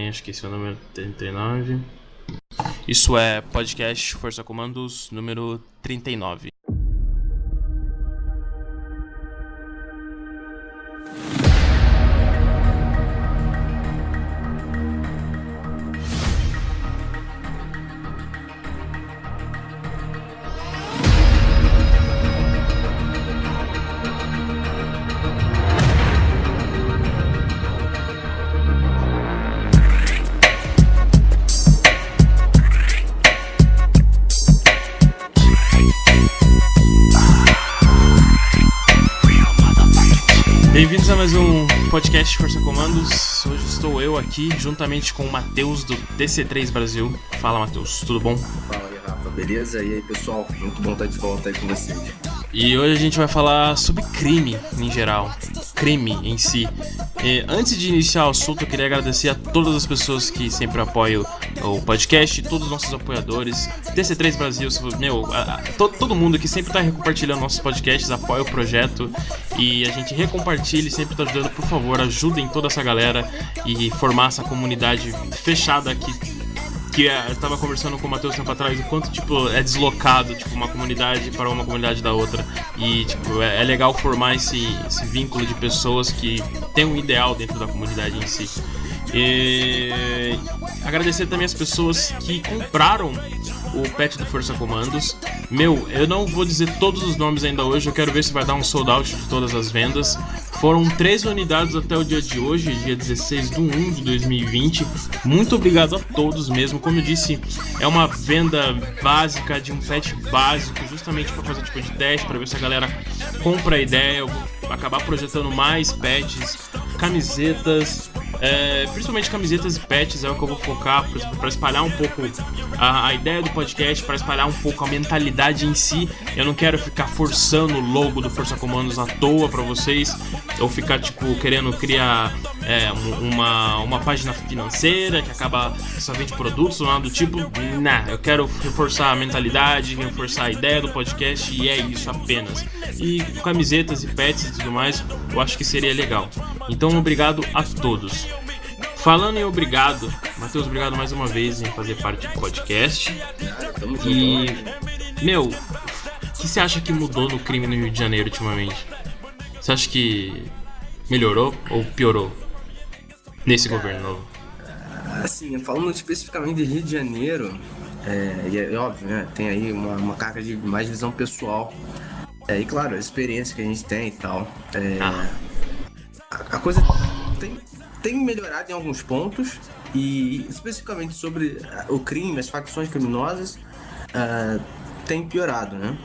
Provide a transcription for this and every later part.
também, acho que esse é o número 39. Isso é podcast Força Comandos número 39. Bem-vindos a mais um podcast Força Comandos. Hoje estou eu aqui, juntamente com o Matheus do TC3 Brasil. Fala, Matheus, tudo bom? Fala aí, Rafa, beleza? E aí, pessoal? Muito bom estar de volta aí com vocês. E hoje a gente vai falar sobre crime em geral, crime em si. E antes de iniciar o assunto, eu queria agradecer a todas as pessoas que sempre apoiam o podcast, todos os nossos apoiadores, TC3 Brasil, todo mundo que sempre está compartilhando nossos podcasts, apoia o projeto e a gente recompartilha e sempre está ajudando. Por favor, ajudem toda essa galera e formar essa comunidade fechada aqui. Que eu tava conversando com o Matheus tempo atrás, o quanto, é deslocado, uma comunidade para uma comunidade da outra. E, é legal formar esse vínculo de pessoas que tem um ideal dentro da comunidade em si. E agradecer também as pessoas que compraram o patch do Força Comandos. Eu não vou dizer todos os nomes ainda hoje, eu quero ver se vai dar um sold out de todas as vendas. Foram 13 unidades até o dia de hoje, dia 16/1 de 2020. Muito obrigado a todos mesmo. Como eu disse, é uma venda básica de um patch básico, justamente para fazer de teste, para ver se a galera compra a ideia. Eu vou acabar projetando mais patches, camisetas, principalmente camisetas e patches é o que eu vou focar para espalhar um pouco a ideia do podcast, para espalhar um pouco a mentalidade em si. Eu não quero ficar forçando o logo do Força Comandos à toa para vocês, ou ficar querendo criar uma página financeira que acaba só vende produtos ou nada do tipo. Eu quero reforçar a mentalidade, reforçar a ideia do podcast e é isso apenas. E camisetas e pets e tudo mais, eu acho que seria legal. Então obrigado a todos. Falando em obrigado, Matheus, obrigado mais uma vez em fazer parte do podcast. E, o que você acha que mudou no crime no Rio de Janeiro ultimamente? Você acha que melhorou ou piorou nesse governo novo? Assim, falando especificamente de Rio de Janeiro, é óbvio, né? Tem aí uma carga de mais visão pessoal. E claro, a experiência que a gente tem e tal. A coisa tem melhorado em alguns pontos, e especificamente sobre o crime, as facções criminosas, tem piorado, né?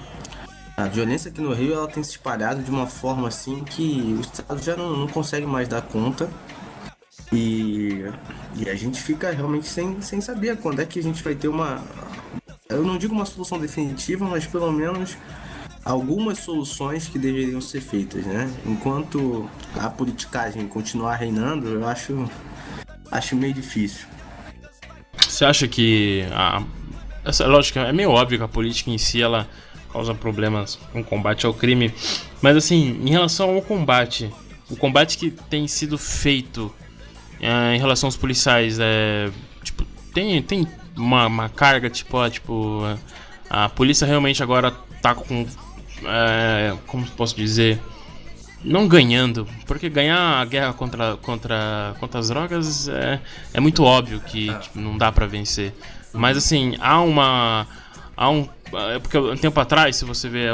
A violência aqui no Rio, ela tem se espalhado de uma forma assim que o Estado já não consegue mais dar conta, e a gente fica realmente sem saber quando é que a gente vai ter eu não digo uma solução definitiva, mas pelo menos algumas soluções que deveriam ser feitas, né? Enquanto a politicagem continuar reinando, eu acho meio difícil. Você acha que lógico, é meio óbvio que a política em si ela causa problemas com combate ao crime, mas assim, em relação ao combate, o combate que tem sido feito em relação aos policiais, tem uma carga, a polícia realmente agora tá com, como posso dizer, não ganhando, porque ganhar a guerra contra as drogas é muito óbvio que não dá pra vencer, mas assim, porque um tempo atrás, se você ver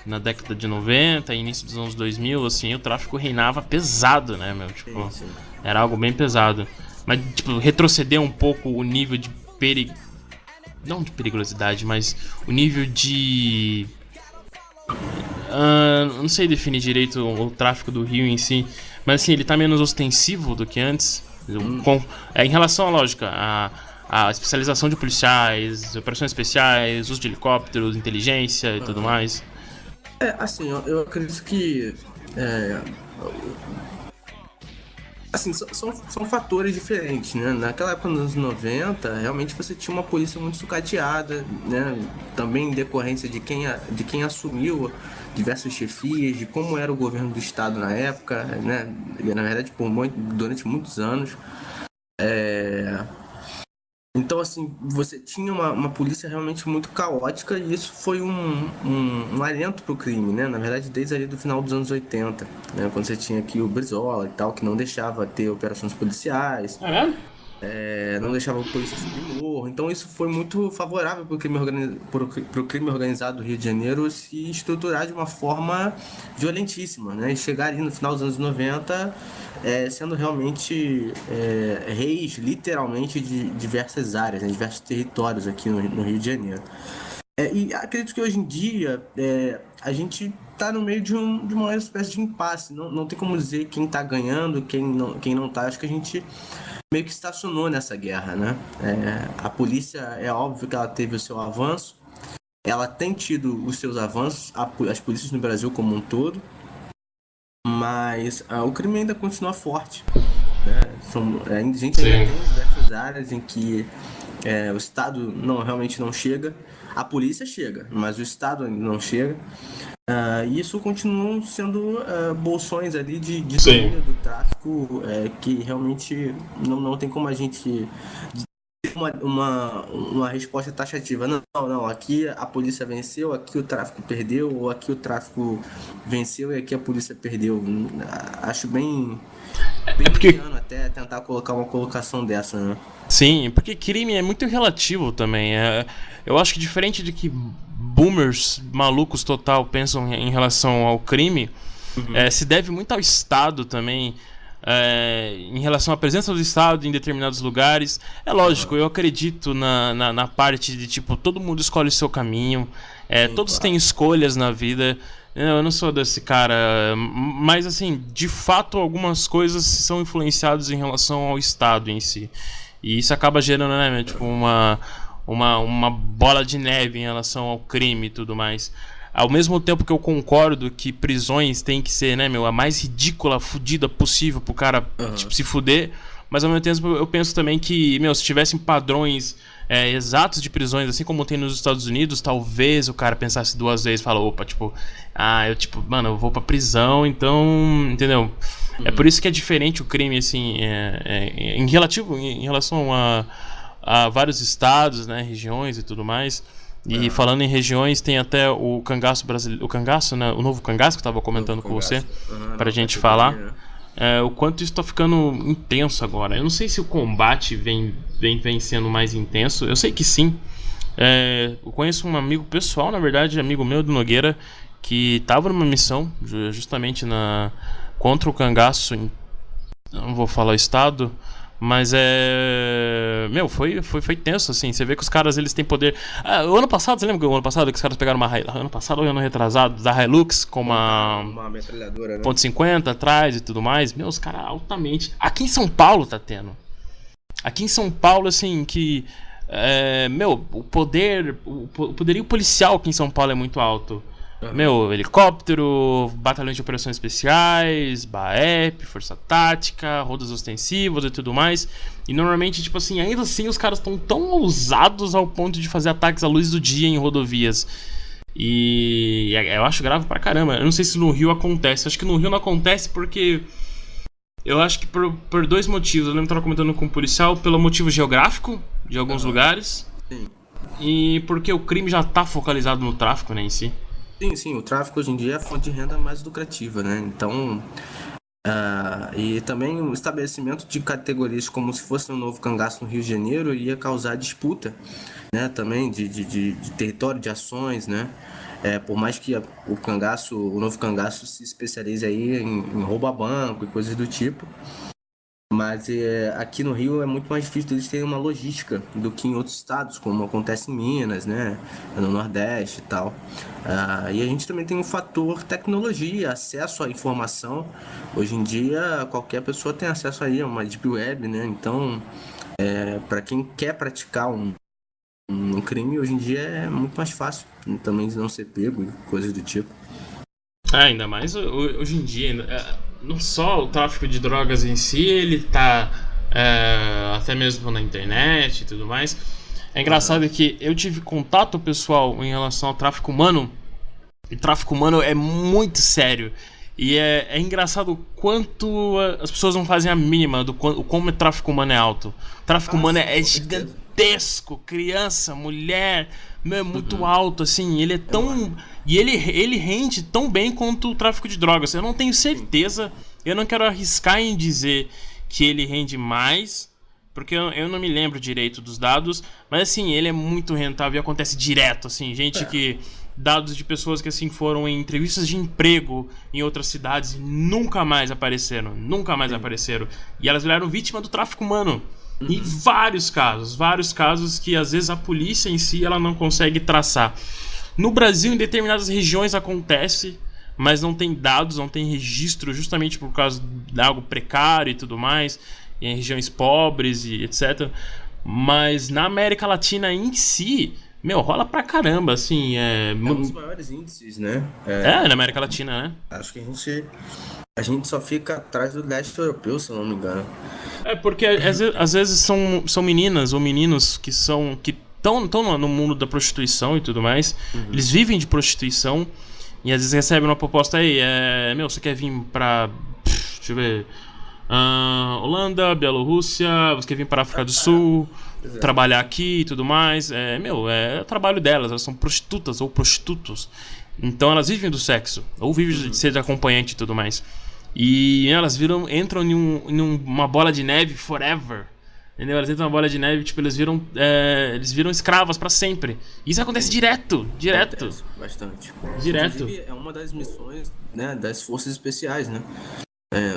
na década de 90, início dos anos 2000, assim, o tráfico reinava pesado, né, Sim. Era algo bem pesado. Mas, retroceder um pouco o nível de não de periculosidade, mas o nível de... não sei definir direito o tráfico do Rio em si, mas assim, ele tá menos ostensivo do que antes. Em relação à lógica, a especialização de policiais, operações especiais, uso de helicópteros, inteligência e tudo mais. Assim, eu acredito que assim, são fatores diferentes, né? Naquela época, nos anos 90, realmente você tinha uma polícia muito sucateada, né? Também em decorrência de quem assumiu diversas chefias, de como era o governo do estado na época, né? E, na verdade, durante muitos anos. Então, assim, você tinha uma polícia realmente muito caótica e isso foi um alento pro crime, né? Na verdade, desde ali do final dos anos 80, né? Quando você tinha aqui o Brizola e tal, que não deixava ter operações policiais, É mesmo? não deixava a polícia subir morro. Então, isso foi muito favorável pro crime organizado do Rio de Janeiro se estruturar de uma forma violentíssima, né? E chegar ali no final dos anos 90 sendo realmente reis, literalmente, de diversas áreas, né, diversos territórios aqui no Rio de Janeiro. E acredito que hoje em dia a gente está no meio de uma espécie de impasse. Não tem como dizer quem está ganhando, quem não está. Acho que a gente meio que estacionou nessa guerra, né? A polícia, é óbvio que ela teve o seu avanço, ela tem tido os seus avanços, as polícias no Brasil como um todo, mas o crime ainda continua forte. A gente ainda Sim. tem diversas áreas em que o Estado realmente não chega, a polícia chega, mas o Estado ainda não chega. E isso continuam sendo bolsões ali de Sim. domínio do tráfico que realmente não tem como a gente ter uma resposta taxativa. Não, aqui a polícia venceu, aqui o tráfico perdeu, ou aqui o tráfico venceu e aqui a polícia perdeu. Acho bem Porque mediano até tentar colocar uma colocação dessa, né? sim, porque crime é muito relativo também. Eu acho que diferente de que boomers malucos total pensam em relação ao crime, se deve muito ao Estado também. Em relação à presença do Estado em determinados lugares. É lógico, eu acredito na parte de tipo, todo mundo escolhe o seu caminho, Sim, todos claro. têm escolhas na vida. Eu não sou desse cara, mas assim, de fato, algumas coisas são influenciadas em relação ao Estado em si. E isso acaba gerando, né, tipo, uma bola de neve em relação ao crime e tudo mais. Ao mesmo tempo que eu concordo que prisões tem que ser, né, meu, a mais ridícula, fodida possível pro cara, tipo, se fuder. Mas ao mesmo tempo eu penso também que, meu, se tivessem padrões exatos de prisões, assim como tem nos Estados Unidos, talvez o cara pensasse duas vezes e fala, opa, tipo, mano, eu vou pra prisão, então, entendeu? É por isso que é diferente o crime, assim, em relação a vários estados, né, regiões e tudo mais. E falando em regiões, tem até o cangaço brasileiro, o cangaço, né, o novo cangaço que eu tava comentando com você, pra gente falar. O quanto isso tá ficando intenso agora. Eu não sei se o combate vem sendo mais intenso. Eu sei que sim. Eu conheço um amigo pessoal, na verdade, amigo meu do Nogueira, que tava numa missão justamente contra o cangaço não vou falar o estado, mas meu, foi tenso, assim. Você vê que os caras, eles têm poder. O ano passado, você lembra que o ano passado que os caras pegaram ano passado ou ano retrasado, da Hilux com uma metralhadora, né? .50 atrás e tudo mais? Meu, os caras altamente. Aqui em São Paulo tá tendo. Aqui em São Paulo, assim, que meu, o poderio policial aqui em São Paulo é muito alto. Meu, helicóptero, batalhão de operações especiais, BAEP, força tática, rodas ostensivas e tudo mais. E normalmente, tipo assim, ainda assim os caras estão tão ousados ao ponto de fazer ataques à luz do dia em rodovias. E eu acho grave pra caramba. Eu não sei se no Rio acontece. Acho que no Rio não acontece porque eu acho que por dois motivos. Eu lembro que eu tava comentando com um policial, pelo motivo geográfico de alguns lugares. Sim. E porque o crime já tá focalizado no tráfico, né, em si. Sim, o tráfico hoje em dia é a fonte de renda mais lucrativa, né? Então, e também o estabelecimento de categorias como se fosse um novo cangaço no Rio de Janeiro ia causar disputa, né? Também de território, de ações, né? Por mais que o novo cangaço se especialize aí em roubo a banco e coisas do tipo. Mas aqui no Rio é muito mais difícil eles terem uma logística do que em outros estados, como acontece em Minas, né? No Nordeste e tal. E a gente também tem um fator tecnologia, acesso à informação. Hoje em dia, qualquer pessoa tem acesso aí a uma deep web, né? Então, para quem quer praticar um crime, hoje em dia é muito mais fácil também de não ser pego e coisas do tipo. Ainda mais hoje em dia. Não só o tráfico de drogas em si, ele tá até mesmo na internet e tudo mais. É engraçado que eu tive contato pessoal em relação ao tráfico humano. E tráfico humano é muito sério. E é engraçado o quanto as pessoas não fazem a mínima do como o tráfico humano é alto. O tráfico humano sim, é com certeza. gigantesco. Criança, mulher, meu, é muito alto, assim. Ele é tão... E ele rende tão bem quanto o tráfico de drogas. Eu não tenho certeza, eu não quero arriscar em dizer que ele rende mais, porque eu não me lembro direito dos dados, mas assim, ele é muito rentável e acontece direto, assim, gente que... Dados de pessoas que assim foram em entrevistas de emprego em outras cidades e nunca mais apareceram. Nunca mais apareceram. E elas viraram vítima do tráfico humano. Em vários casos que às vezes a polícia em si ela não consegue traçar. No Brasil, em determinadas regiões acontece, mas não tem dados, não tem registro, justamente por causa de algo precário e tudo mais, em regiões pobres e etc. Mas na América Latina em si, meu, rola pra caramba, assim, É um dos maiores índices, né? na América Latina, né? Acho que a gente só fica atrás do leste europeu, se eu não me engano. É porque às vezes são meninas ou meninos que estão no mundo da prostituição e tudo mais. Eles vivem de prostituição e às vezes recebem uma proposta aí, meu, você quer vir pra, deixa eu ver, Holanda, Bielorrússia, você quer vir para a África do Sul, trabalhar aqui e tudo mais. É o trabalho delas, elas são prostitutas ou prostitutos. Então elas vivem do sexo, ou vivem de ser acompanhante e tudo mais. E elas entram em uma bola de neve forever. Entendeu? Elas entram numa bola de neve, tipo, eles viram escravas pra sempre. Isso acontece direto. Acontece bastante. Direto. Inclusive, é uma das missões, né, das forças especiais, né?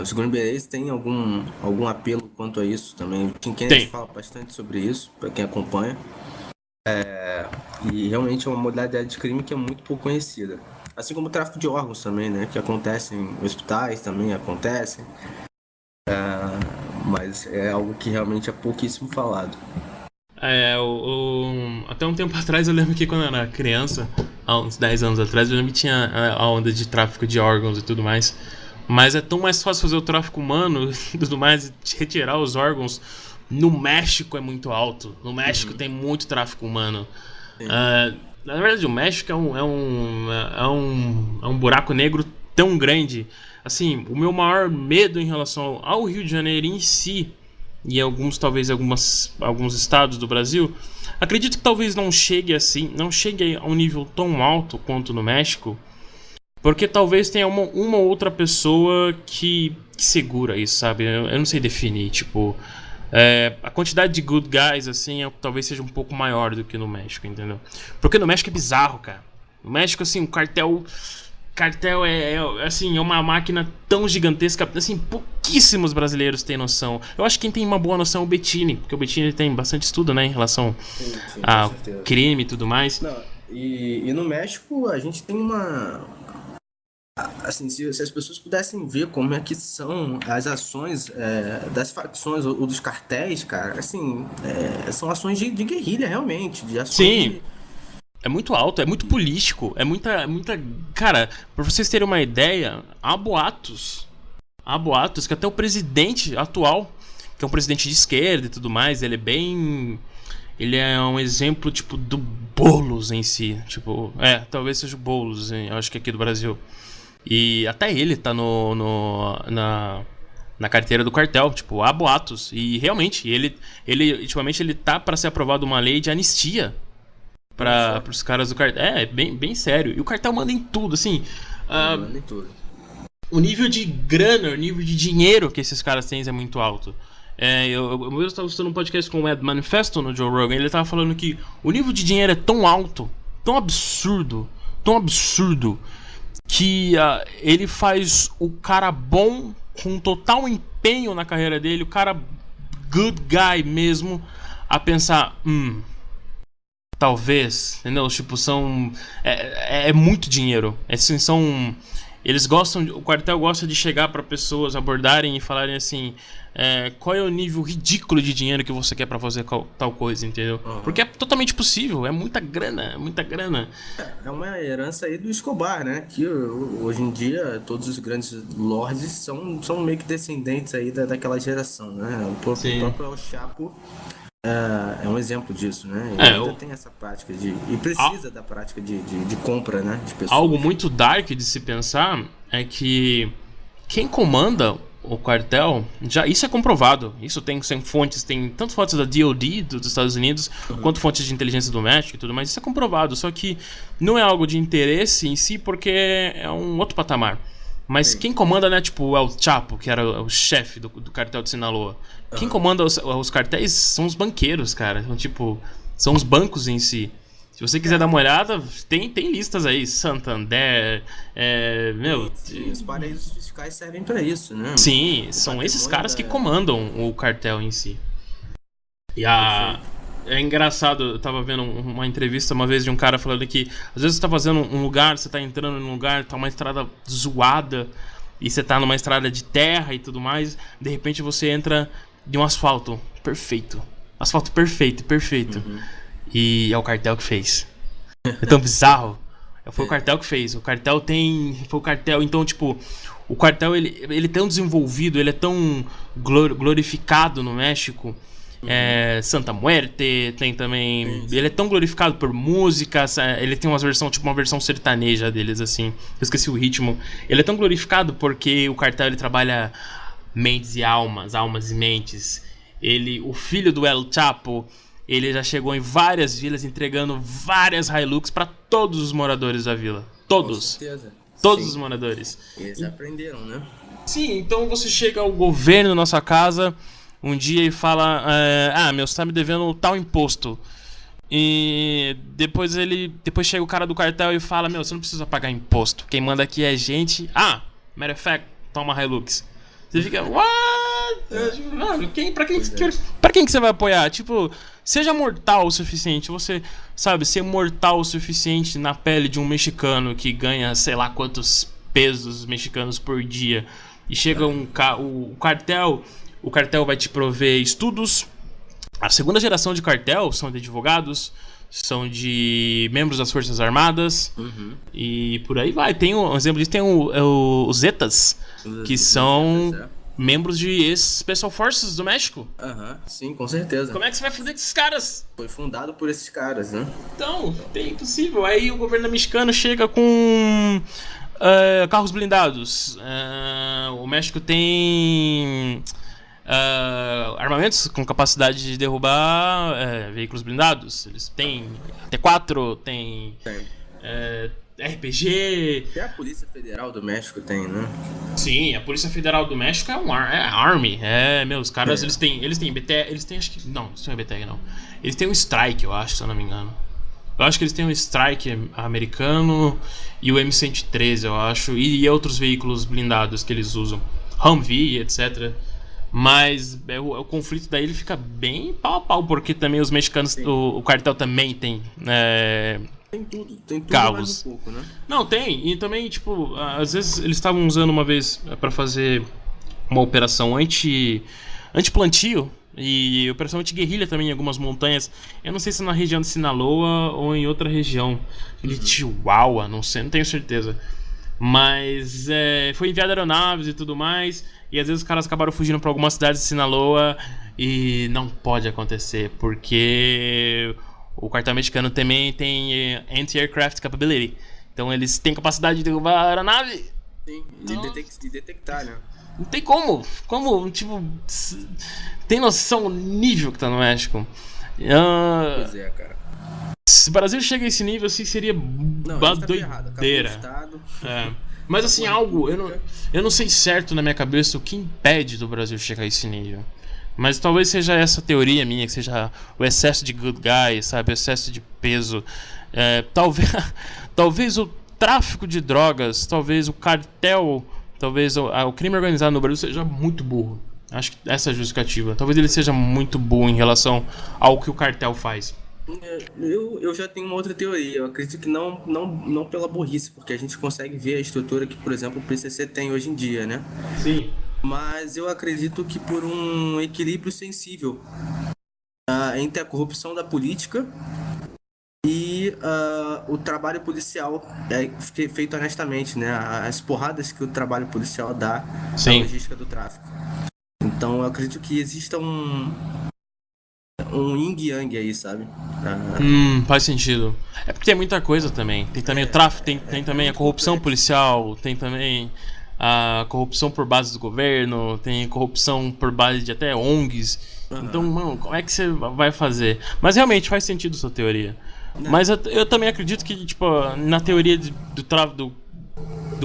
Os Green Berets têm algum apelo quanto a isso também. O Tim Kennedy fala bastante sobre isso, para quem acompanha. E realmente é uma modalidade de crime que é muito pouco conhecida. Assim como o tráfico de órgãos também, né? Que acontece em hospitais, também acontece. Mas é algo que realmente é pouquíssimo falado. Até um tempo atrás, eu lembro que quando eu era criança, há uns 10 anos atrás, eu lembro que tinha a onda de tráfico de órgãos e tudo mais. Mas é tão mais fácil fazer o tráfico humano e tudo mais, retirar os órgãos. No México é muito alto. No México tem muito tráfico humano. Na verdade, o México é um buraco negro tão grande. Assim, o meu maior medo em relação ao Rio de Janeiro em si, e talvez alguns estados do Brasil, acredito que talvez não chegue a um nível tão alto quanto no México, porque talvez tenha uma outra pessoa que segura isso, sabe? Eu não sei definir, tipo... a quantidade de good guys, assim, talvez seja um pouco maior do que no México, entendeu? Porque no México é bizarro, cara. No México, assim, o cartel assim, é uma máquina tão gigantesca, assim, pouquíssimos brasileiros têm noção. Eu acho que quem tem uma boa noção é o Bettini, porque o Bettini tem bastante estudo, né, em relação ao crime e tudo mais. Não, e no México a gente tem assim, se as pessoas pudessem ver como é que são as ações das facções ou dos cartéis, cara, assim, são ações de guerrilha, realmente, de ações. Sim. É muito alto, é muito político, é muita... Cara, pra vocês terem uma ideia, há boatos que até o presidente atual, que é um presidente de esquerda e tudo mais, ele é um exemplo, tipo, do Boulos em si. Tipo, talvez seja o Boulos, eu acho que aqui do Brasil. E até ele tá na carteira do cartel, tipo, há boatos. E realmente, ultimamente ele tá pra ser aprovado uma lei de anistia para os caras do cartel. É bem sério. E o cartel manda em tudo, assim. Manda em tudo. O nível de grana, o nível de dinheiro que esses caras têm é muito alto. Eu mesmo estava assistindo um podcast com o Ed Manifesto no Joe Rogan. Ele tava falando que o nível de dinheiro é tão alto, tão absurdo, que ele faz o cara bom, com total empenho na carreira dele, o cara good guy mesmo, a pensar, talvez, entendeu? Tipo, é muito dinheiro. Assim, eles gostam, o cartel gosta de chegar para pessoas, abordarem e falarem assim, qual é o nível ridículo de dinheiro que você quer para fazer tal coisa, entendeu? Porque é totalmente possível, é muita grana. É uma herança aí do Escobar, né? Que hoje em dia todos os grandes lords são meio que descendentes aí daquela geração, né? O próprio El Chapo é um exemplo disso, né? E É, ainda tem essa prática e a- precisa da prática de compra, né? De algo pessoas. muito dark de se pensar é que quem comanda o cartel, já isso é comprovado. Isso tem fontes, tem tanto fontes da DoD dos Estados Unidos, quanto fontes de inteligência doméstica e tudo mais. Isso é comprovado, só que não é algo de interesse em si, porque é um outro patamar. Mas Sim. quem comanda, né, tipo o El Chapo, que era o chefe do cartel de Sinaloa. Quem Aham. comanda os cartéis são os banqueiros, cara. Então, tipo, são os bancos em si. Se você quiser dar É, uma olhada, tem listas aí. Santander, meu. sim, os paraísos fiscais servem para isso, né? Sim, O são esses patrimônio caras que da. comandam o cartel em si. E a. Perfeito. É engraçado, eu tava vendo uma entrevista uma vez de um cara falando que às vezes você tá fazendo um lugar, você tá entrando num lugar, tá uma estrada zoada, e você tá numa estrada de terra e tudo mais, de repente você entra de um asfalto perfeito. Asfalto perfeito, perfeito. E é o cartel que fez. É tão bizarro. Foi o cartel que fez. O cartel tem. Foi o cartel. Então, tipo, o cartel ele é tão desenvolvido, ele é tão glorificado no México. Santa Muerte tem também. Sim, Ele é sim. tão glorificado por músicas. Ele tem tipo uma versão sertaneja deles, assim. Eu esqueci o ritmo. Ele é tão glorificado porque o cartel ele trabalha mentes e almas, almas e mentes. O filho do El Chapo, ele já chegou em várias vilas entregando várias Hilux para todos os moradores da vila. Com Todos. certeza. Todos os Sim. moradores. Eles aprenderam, né? Sim, então você chega ao governo na sua casa um dia e fala: meu, você tá me devendo tal imposto. E depois chega o cara do cartel e fala: meu, você não precisa pagar imposto. Quem manda aqui é gente. Matter of fact, toma Hilux. Você fica, what? Mano, Pois é. pra quem que você vai apoiar? Tipo, seja mortal o suficiente. Você, sabe, ser mortal o suficiente na pele de um mexicano que ganha sei lá quantos pesos mexicanos por dia. E chega o cartel. O cartel vai te prover estudos. A segunda geração de cartel são de advogados, são de membros das Forças Armadas. Uhum. E por aí vai. Tem um exemplo disso, tem os Zetas, que Os são Zetas, membros de ex-Special Forces do México. Aham, sim, com certeza. Como é que você vai foder com esses caras? Foi fundado por esses caras, né? Então, tem impossível. Aí o governo mexicano chega com carros blindados. O México tem armamentos com capacidade de derrubar veículos blindados. Eles têm T4, tem Tem. RPG. Até a Polícia Federal do México tem, né? Sim, a Polícia Federal do México é Army. Os caras, eles têm BTR, eles têm, acho que, não, eles têm BTR não. Eles têm um Strike, eu acho, se eu não me engano. Eu acho que eles têm um Strike americano e o M113, eu acho, e outros veículos blindados que eles usam. Humvee, etc. Mas o conflito daí ele fica bem pau a pau, porque também os mexicanos, o cartel também tem Tem tudo mais carros. um pouco, né? Não, tem. E também, tipo, às vezes eles estavam usando uma vez pra fazer uma operação anti-plantio e operação anti-guerrilha também em algumas montanhas. Eu não sei se é na região de Sinaloa ou em outra região de Chihuahua, não sei, não tenho certeza. Mas foi enviado aeronaves e tudo mais. E às vezes os caras acabaram fugindo pra algumas cidades de Sinaloa. E não pode acontecer, porque o cartel mexicano também tem anti-aircraft capability. Então eles têm capacidade de derrubar a aeronave. Sim, de detectar, né? Não tem como. Como, tipo, tem noção do nível que tá no México. Pois é, cara. Se o Brasil chega a esse nível, assim, seria Não, uma a gente tá errado. Acabou o doideira. Estado. Mas assim, Acabou a algo, República. eu não sei certo na minha cabeça o que impede do Brasil chegar a esse nível. Mas talvez seja essa teoria minha, que seja o excesso de good guy, sabe? O excesso de peso. Talvez, talvez o tráfico de drogas, talvez o cartel, talvez o crime organizado no Brasil seja muito burro. Acho que essa é a justificativa. Talvez ele seja muito burro em relação ao que o cartel faz. Eu já tenho uma outra teoria. Eu acredito que não pela burrice, porque a gente consegue ver a estrutura que, por exemplo, o PCC tem hoje em dia, né? Sim. Mas eu acredito que por um equilíbrio sensível entre a corrupção da política e o trabalho policial feito honestamente, né? As porradas que o trabalho policial dá na logística do tráfico. Então eu acredito que exista um yin e yang aí, sabe? Faz sentido. É porque tem muita coisa também. Tem também o tráfico, tem também a corrupção policial, tem também a corrupção por base do governo, tem corrupção por base de até ONGs. Então, mano, como é que você vai fazer? Mas realmente faz sentido sua teoria. Mas eu também acredito que, tipo, na teoria do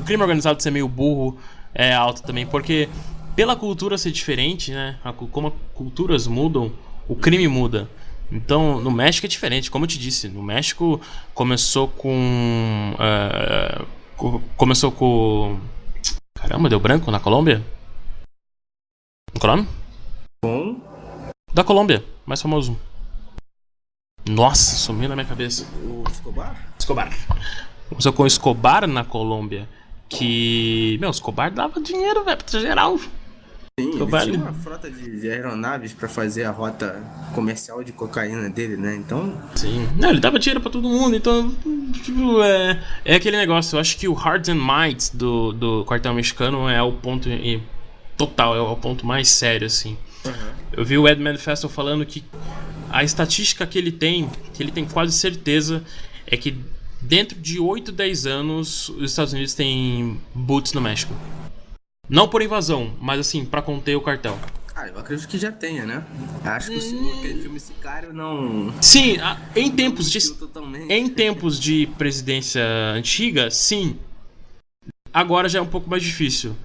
crime organizado ser meio burro é alta também, porque pela cultura ser diferente, né? Como as culturas mudam, o crime muda. Então, no México é diferente, como eu te disse. No México começou com... Caramba, deu branco na Colômbia? Qual é o nome? Bom, Da Colômbia, mais famoso. Nossa, sumiu na minha cabeça. o Escobar? Escobar. Começou com o Escobar na Colômbia. Que... Meu, Escobar dava dinheiro, velho, pra geral. Sim, Escobar, ele tinha uma frota de aeronaves pra fazer a rota comercial de cocaína dele, né? Então, Sim. Não, ele dava dinheiro pra todo mundo, então, tipo, é aquele negócio. Eu acho que o Hearts and Minds do quartel mexicano é o ponto total, é o ponto mais sério, assim. Eu vi o Ed Manifesto falando que a estatística que ele tem quase certeza, é que dentro de 8, 10 anos os Estados Unidos têm boots no México. Não por invasão, mas assim, pra conter o cartel. eu acredito que já tenha, né? Acho que aquele filme Sicário não... Sim, em totalmente. tempos de presidência antiga, sim. Agora já é um pouco mais difícil.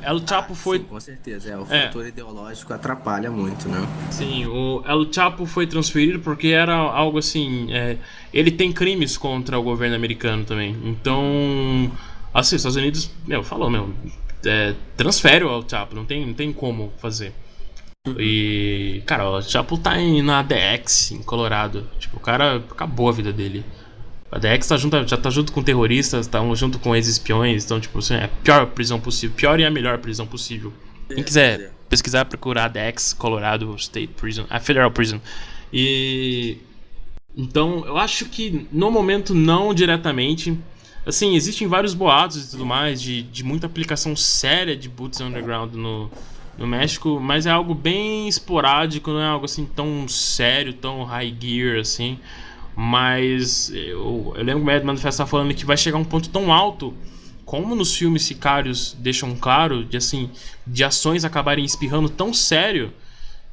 El Chapo foi... Sim, com certeza. O fator ideológico atrapalha muito, né? Sim, o El Chapo foi transferido porque era algo assim... ele tem crimes contra o governo americano também. Então, assim, os Estados Unidos... transfere o El Chapo, não tem como fazer. E, cara, o El Chapo tá na ADX, em Colorado. Tipo, o cara acabou a vida dele. A ADX já tá junto com terroristas, tá junto com ex-espiões. Então, tipo, assim, é a pior prisão possível. Pior e a melhor prisão possível. Quem quiser pesquisar, procurar ADX, Colorado State Prison, a Federal Prison. E... Então, eu acho que no momento não diretamente. Assim, existem vários boatos e tudo mais de muita aplicação séria de Boots Underground no México, mas é algo bem esporádico, não é algo assim tão sério, tão high gear assim. Mas eu lembro que o Ed Manifesto tá falando que vai chegar um ponto tão alto, como nos filmes Sicários deixam claro, de ações acabarem espirrando tão sério.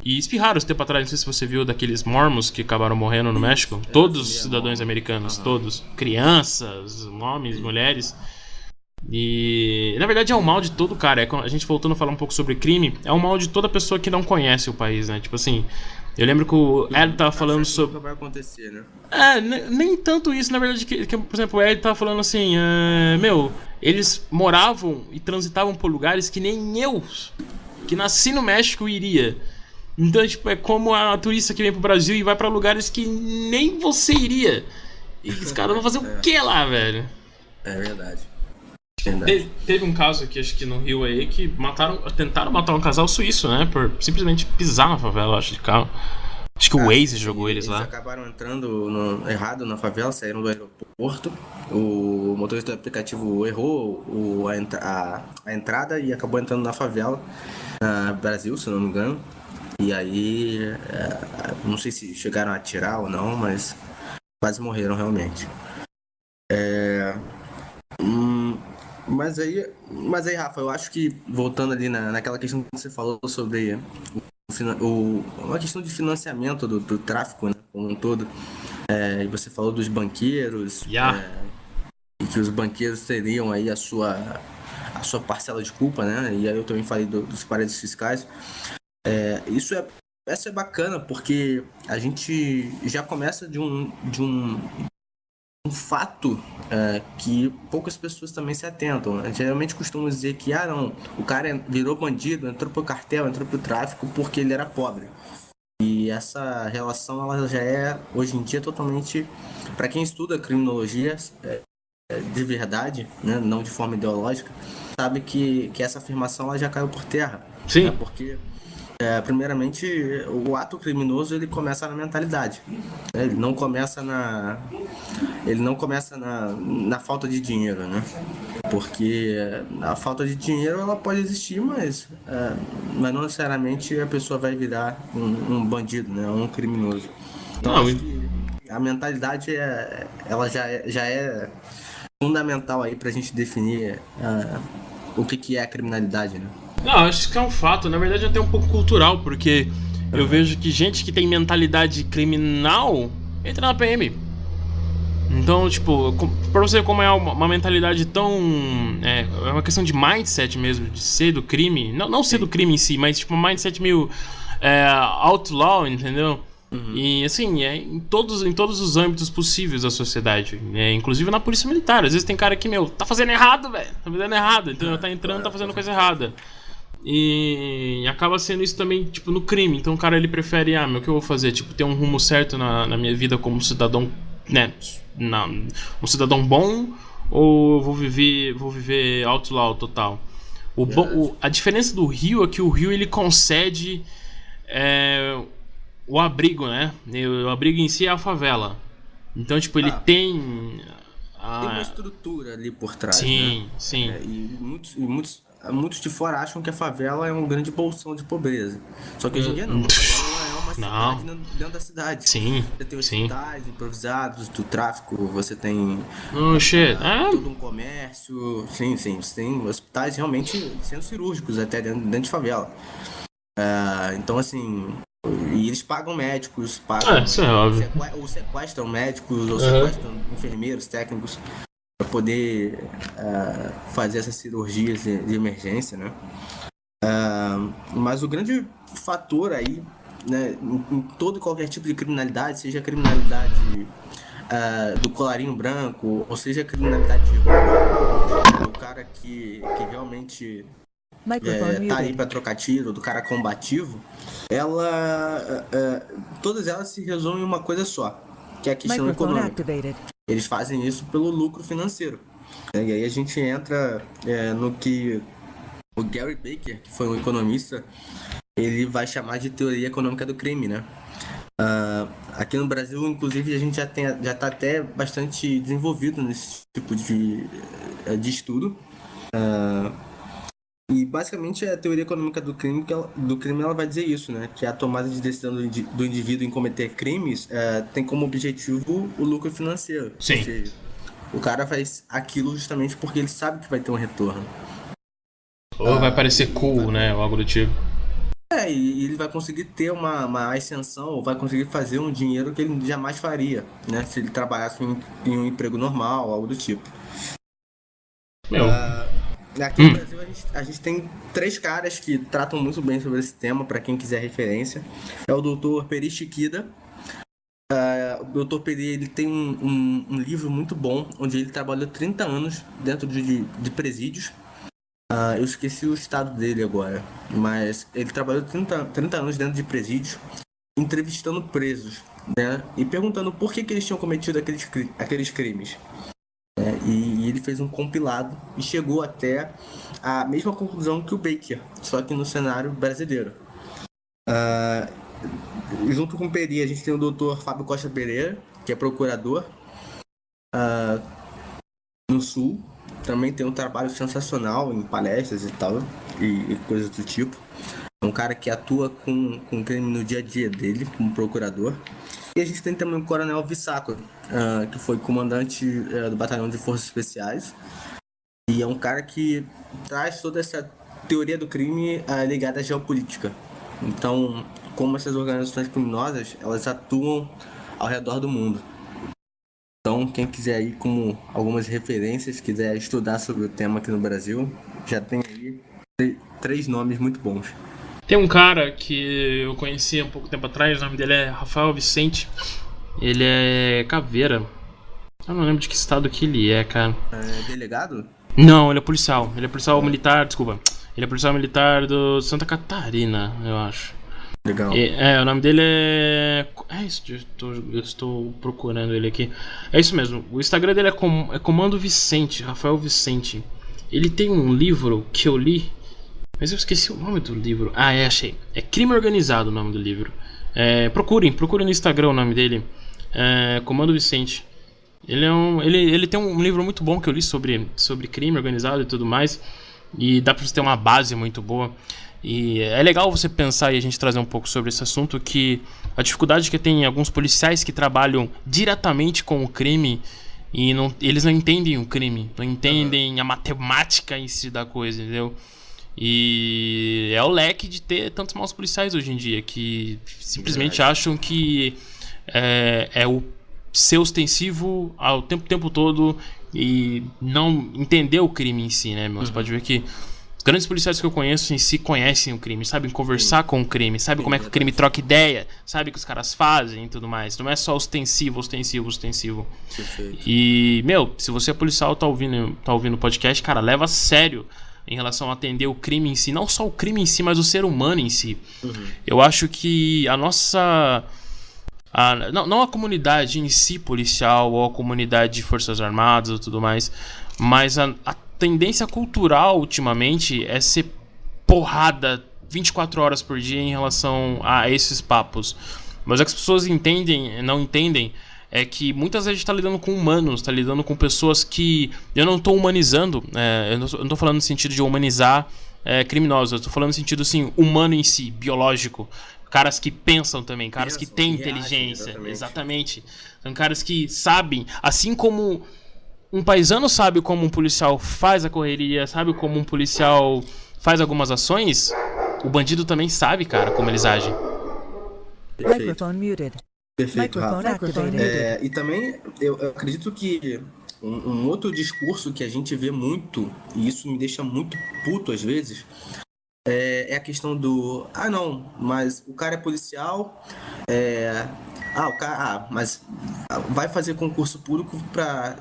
E espirraram esse tempo atrás, não sei se você viu, daqueles mormons que acabaram morrendo no México. Todos os cidadãos americanos, todos. Crianças, homens, mulheres. E na verdade é um mal de todo cara. A gente voltando a falar um pouco sobre crime, é um mal de toda pessoa que não conhece o país, né? Tipo assim, eu lembro que o Ed tava falando sobre... Nunca vai acontecer, né? Nem tanto isso, na verdade, que por exemplo, o Ed tava falando assim, eles moravam e transitavam por lugares que nem eu, que nasci no México, iria. Então, tipo, é como a turista que vem pro Brasil e vai pra lugares que nem você iria. E os caras vão fazer o que lá, velho? É verdade. Teve um caso aqui, acho que no Rio aí, que tentaram matar um casal suíço, né? Por simplesmente pisar na favela, acho, de carro. Acho que o Waze jogou eles lá. Eles acabaram entrando errado na favela, saíram do aeroporto. O motorista do aplicativo errou a entrada e acabou entrando na favela, no Brasil, se não me engano. E aí, não sei se chegaram a atirar ou não, mas quase morreram realmente. Mas aí, Rafa, eu acho que, voltando ali naquela questão que você falou sobre uma questão de financiamento do tráfico, né, como um todo, e você falou dos banqueiros, e que os banqueiros teriam aí a sua parcela de culpa, né, e aí eu também falei dos paraísos fiscais. Isso é bacana, porque a gente já começa de um fato que poucas pessoas também se atentam. Geralmente costumam dizer que não, o cara virou bandido, entrou pro cartel, entrou pro tráfico porque ele era pobre. E essa relação ela já é, hoje em dia, totalmente, para quem estuda criminologia de verdade, né, não de forma ideológica, sabe que essa afirmação ela já caiu por terra. Sim. Né, porque primeiramente, o ato criminoso ele começa na mentalidade. Ele não começa na falta de dinheiro, né? Porque a falta de dinheiro ela pode existir, mas não necessariamente a pessoa vai virar um bandido, né? Um criminoso. Então Não, acho que a mentalidade ela já é fundamental aí pra gente definir o que é a criminalidade, né? não, acho que é um fato. Na verdade, até um pouco cultural, porque eu vejo que gente que tem mentalidade criminal entra na PM. Então, tipo, pra você ver como é uma mentalidade tão. É uma questão de mindset mesmo, de ser do crime. Não ser do crime em si, mas tipo, um mindset meio outlaw, entendeu? E assim, em todos os âmbitos possíveis da sociedade. Inclusive na polícia militar. Às vezes tem cara que, tá fazendo errado, velho. Tá fazendo errado, entendeu? Tá entrando, tá fazendo coisa errada. E acaba sendo isso também, tipo, no crime. Então o cara, ele prefere, o que eu vou fazer? Tipo, ter um rumo certo na minha vida como cidadão, né? Um cidadão bom, ou eu vou viver outlaw total. A diferença do Rio é que o Rio, ele concede o abrigo, né? O abrigo em si é a favela. Então, tipo, ele tem Tem uma estrutura ali por trás, sim, né? Sim. Muitos de fora acham que a favela é um grande bolsão de pobreza. Só que hoje em dia não. A favela é uma cidade dentro da cidade. Sim. Você tem hospitais improvisados do tráfico, você tem todo um comércio. Sim. Você tem hospitais realmente centros cirúrgicos até dentro de favela. Então, assim. E eles pagam médicos, isso é óbvio. ou sequestram médicos, ou sequestram enfermeiros, técnicos, para poder fazer essas cirurgias de emergência, né? Mas o grande fator aí, né, em todo e qualquer tipo de criminalidade, seja a criminalidade do colarinho branco, ou seja a criminalidade de rua, do cara que realmente tá aí para trocar tiro, do cara combativo, todas elas se resumem em uma coisa só, que é a questão econômica. Eles fazem isso pelo lucro financeiro. E aí a gente entra no que o Gary Baker, que foi um economista, ele vai chamar de teoria econômica do crime, né? Aqui no Brasil, inclusive, a gente já está até bastante desenvolvido nesse tipo de estudo. E basicamente a teoria econômica do crime ela vai dizer isso, né? Que a tomada de decisão do indivíduo em cometer crimes tem como objetivo o lucro financeiro. Sim. Ou seja, o cara faz aquilo justamente porque ele sabe que vai ter um retorno. Ou vai parecer cool, né? Ou algo do tipo. E ele vai conseguir ter uma ascensão, ou vai conseguir fazer um dinheiro que ele jamais faria, né? Se ele trabalhasse em um emprego normal, algo do tipo. Aqui no Brasil a gente tem 3 caras que tratam muito bem sobre esse tema, para quem quiser referência. É o Dr. Peri Chiquida. O Dr. Peri, ele tem um livro muito bom, onde ele trabalhou 30 anos dentro de presídios. Eu esqueci o estado dele agora, mas ele trabalhou 30 anos dentro de presídios, entrevistando presos, né? E perguntando por que eles tinham cometido aqueles crimes. E ele fez um compilado e chegou até a mesma conclusão que o Baker, só que no cenário brasileiro. Junto com o Peri, a gente tem o Dr. Fábio Costa Pereira, que é procurador no Sul. Também tem um trabalho sensacional em palestras e tal, e coisas do tipo. É um cara que atua com crime no dia a dia dele, como procurador. E a gente tem também o Coronel Vissaco, que foi comandante do Batalhão de Forças Especiais. E é um cara que traz toda essa teoria do crime ligada à geopolítica. Então, como essas organizações criminosas, elas atuam ao redor do mundo. Então, quem quiser ir como algumas referências, quiser estudar sobre o tema aqui no Brasil, já tem aí 3 nomes muito bons. Tem um cara que eu conheci há um pouco tempo atrás, o nome dele é Rafael Vicente. Ele é caveira. Eu não lembro de que estado que ele é, cara. É delegado? Não, ele é policial. Ele é policial militar, desculpa. Ele é policial militar do Santa Catarina, eu acho. Legal. O nome dele é isso, eu estou procurando ele aqui. É isso mesmo, o Instagram dele é Comando Vicente, Rafael Vicente. Ele tem um livro que eu li, mas eu esqueci o nome do livro. Achei. É Crime Organizado o nome do livro. Procurem no Instagram o nome dele. Comando Vicente. Ele tem um livro muito bom que eu li sobre crime organizado e tudo mais. E dá pra você ter uma base muito boa. E é legal você pensar e a gente trazer um pouco sobre esse assunto, que a dificuldade que tem alguns policiais que trabalham diretamente com o crime e eles não entendem o crime, não entendem a matemática em si da coisa, entendeu? E é o leque de ter tantos maus policiais hoje em dia, que simplesmente acham que é o ser ostensivo ao tempo todo e não entender o crime em si, né? Você pode ver que os grandes policiais que eu conheço em si conhecem o crime, sabem conversar com o crime, sabem como é que o crime troca ideia, sabem o que os caras fazem e tudo mais. Não é só ostensivo. Perfeito. E, se você é policial, tá ouvindo o podcast, cara, leva a sério em relação a atender o crime em si. Não só o crime em si, mas o ser humano em si. Eu acho que a nossa... não a comunidade em si policial ou a comunidade de forças armadas e tudo mais, mas a tendência cultural ultimamente é ser porrada 24 horas por dia em relação a esses papos. Mas o que as pessoas não entendem é que muitas vezes a gente tá lidando com humanos, tá lidando com pessoas que... Eu não tô humanizando, eu não tô falando no sentido de humanizar criminosos, eu tô falando no sentido assim, humano em si, biológico. Caras que pensam também, caras que têm inteligência. Exatamente. São caras que sabem, assim como um paisano sabe como um policial faz a correria, sabe como um policial faz algumas ações, o bandido também sabe, cara, como eles agem. Perfeito, Rafa. E também eu acredito que um outro discurso que a gente vê muito, e isso me deixa muito puto às vezes, é a questão do... não, mas o cara é policial, mas vai fazer concurso público pra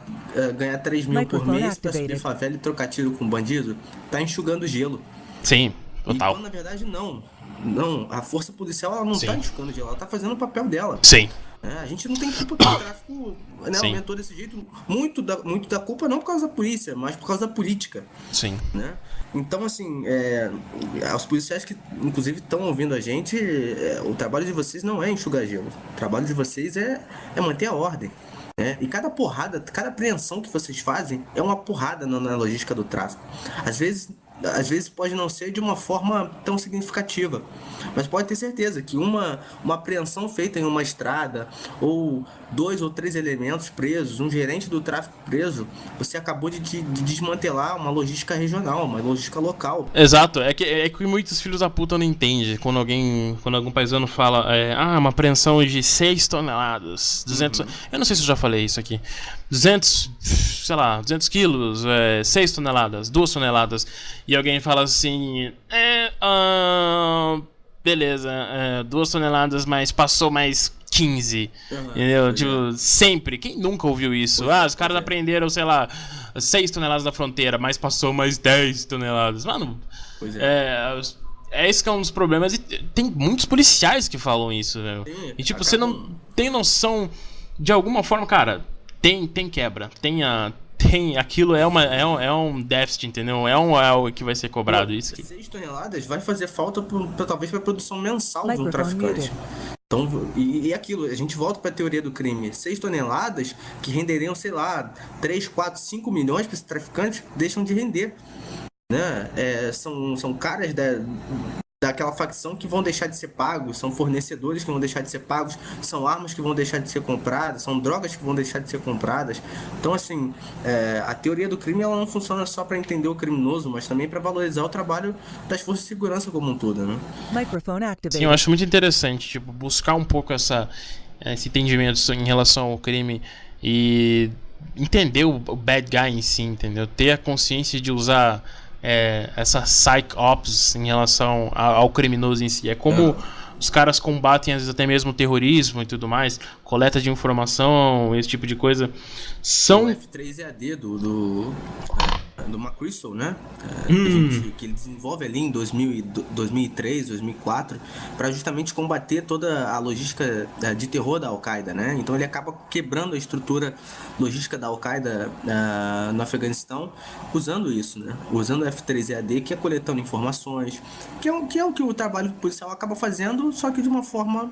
ganhar 3 mil por mês pra subir favela e trocar tiro com bandido, tá enxugando gelo. Sim, total. Então, na verdade, não, a força policial ela não tá enxugando gelo, ela tá fazendo o papel dela. Sim. A gente não tem culpa que o tráfico aumentou desse jeito. Muito da culpa não por causa da polícia, mas por causa da política. Sim. Né? Então, assim, os policiais que, inclusive, estão ouvindo a gente, o trabalho de vocês não é enxugar gelo. O trabalho de vocês é manter a ordem. Né? E cada porrada, cada apreensão que vocês fazem é uma porrada na logística do tráfico. Às vezes pode não ser de uma forma tão significativa, mas pode ter certeza que uma apreensão feita em uma estrada, ou 2 ou 3 elementos presos, um gerente do tráfico preso, você acabou de desmantelar uma logística regional, uma logística local. Exato, é que muitos filhos da puta não entendem quando algum paisano fala uma apreensão de 6 toneladas, 200... Eu não sei se eu já falei isso aqui. 200 quilos, 6 toneladas, 2 toneladas. E alguém fala assim, beleza, 2 toneladas, mas passou mais 15. Entendeu? Tipo, sempre. Quem nunca ouviu isso? Os caras aprenderam, 6 toneladas da fronteira, mas passou mais 10 toneladas. Mano, é esse que é um dos problemas. E tem muitos policiais que falam isso, velho. E tipo, você não tem noção, de alguma forma, cara, tem quebra. Aquilo é um déficit, entendeu? É algo que vai ser cobrado. Isso que... 6 toneladas vai fazer falta talvez para a produção mensal de um traficante. Então, e aquilo, a gente volta para a teoria do crime. 6 toneladas que renderiam, 3, 4, 5 milhões para esse traficante, deixam de render. Né? São caras daquela facção que vão deixar de ser pagos, são fornecedores que vão deixar de ser pagos, são armas que vão deixar de ser compradas, são drogas que vão deixar de ser compradas. Então, assim, a teoria do crime ela não funciona só para entender o criminoso, mas também para valorizar o trabalho das forças de segurança como um todo, né? Sim, eu acho muito interessante, tipo, buscar um pouco esse entendimento em relação ao crime e entender o bad guy em si, entendeu? Ter a consciência de usar essa psych ops em relação ao criminoso em si. É como os caras combatem às vezes até mesmo o terrorismo e tudo mais, coleta de informação, esse tipo de coisa. O F3EAD do McChrystal, né? Que ele desenvolve ali em 2003, 2004, para justamente combater toda a logística de terror da Al-Qaeda, né? Então ele acaba quebrando a estrutura logística da Al-Qaeda no Afeganistão, usando isso, né? Usando o F3EAD, que é coletando informações, que é o que o trabalho policial acaba fazendo, só que de uma forma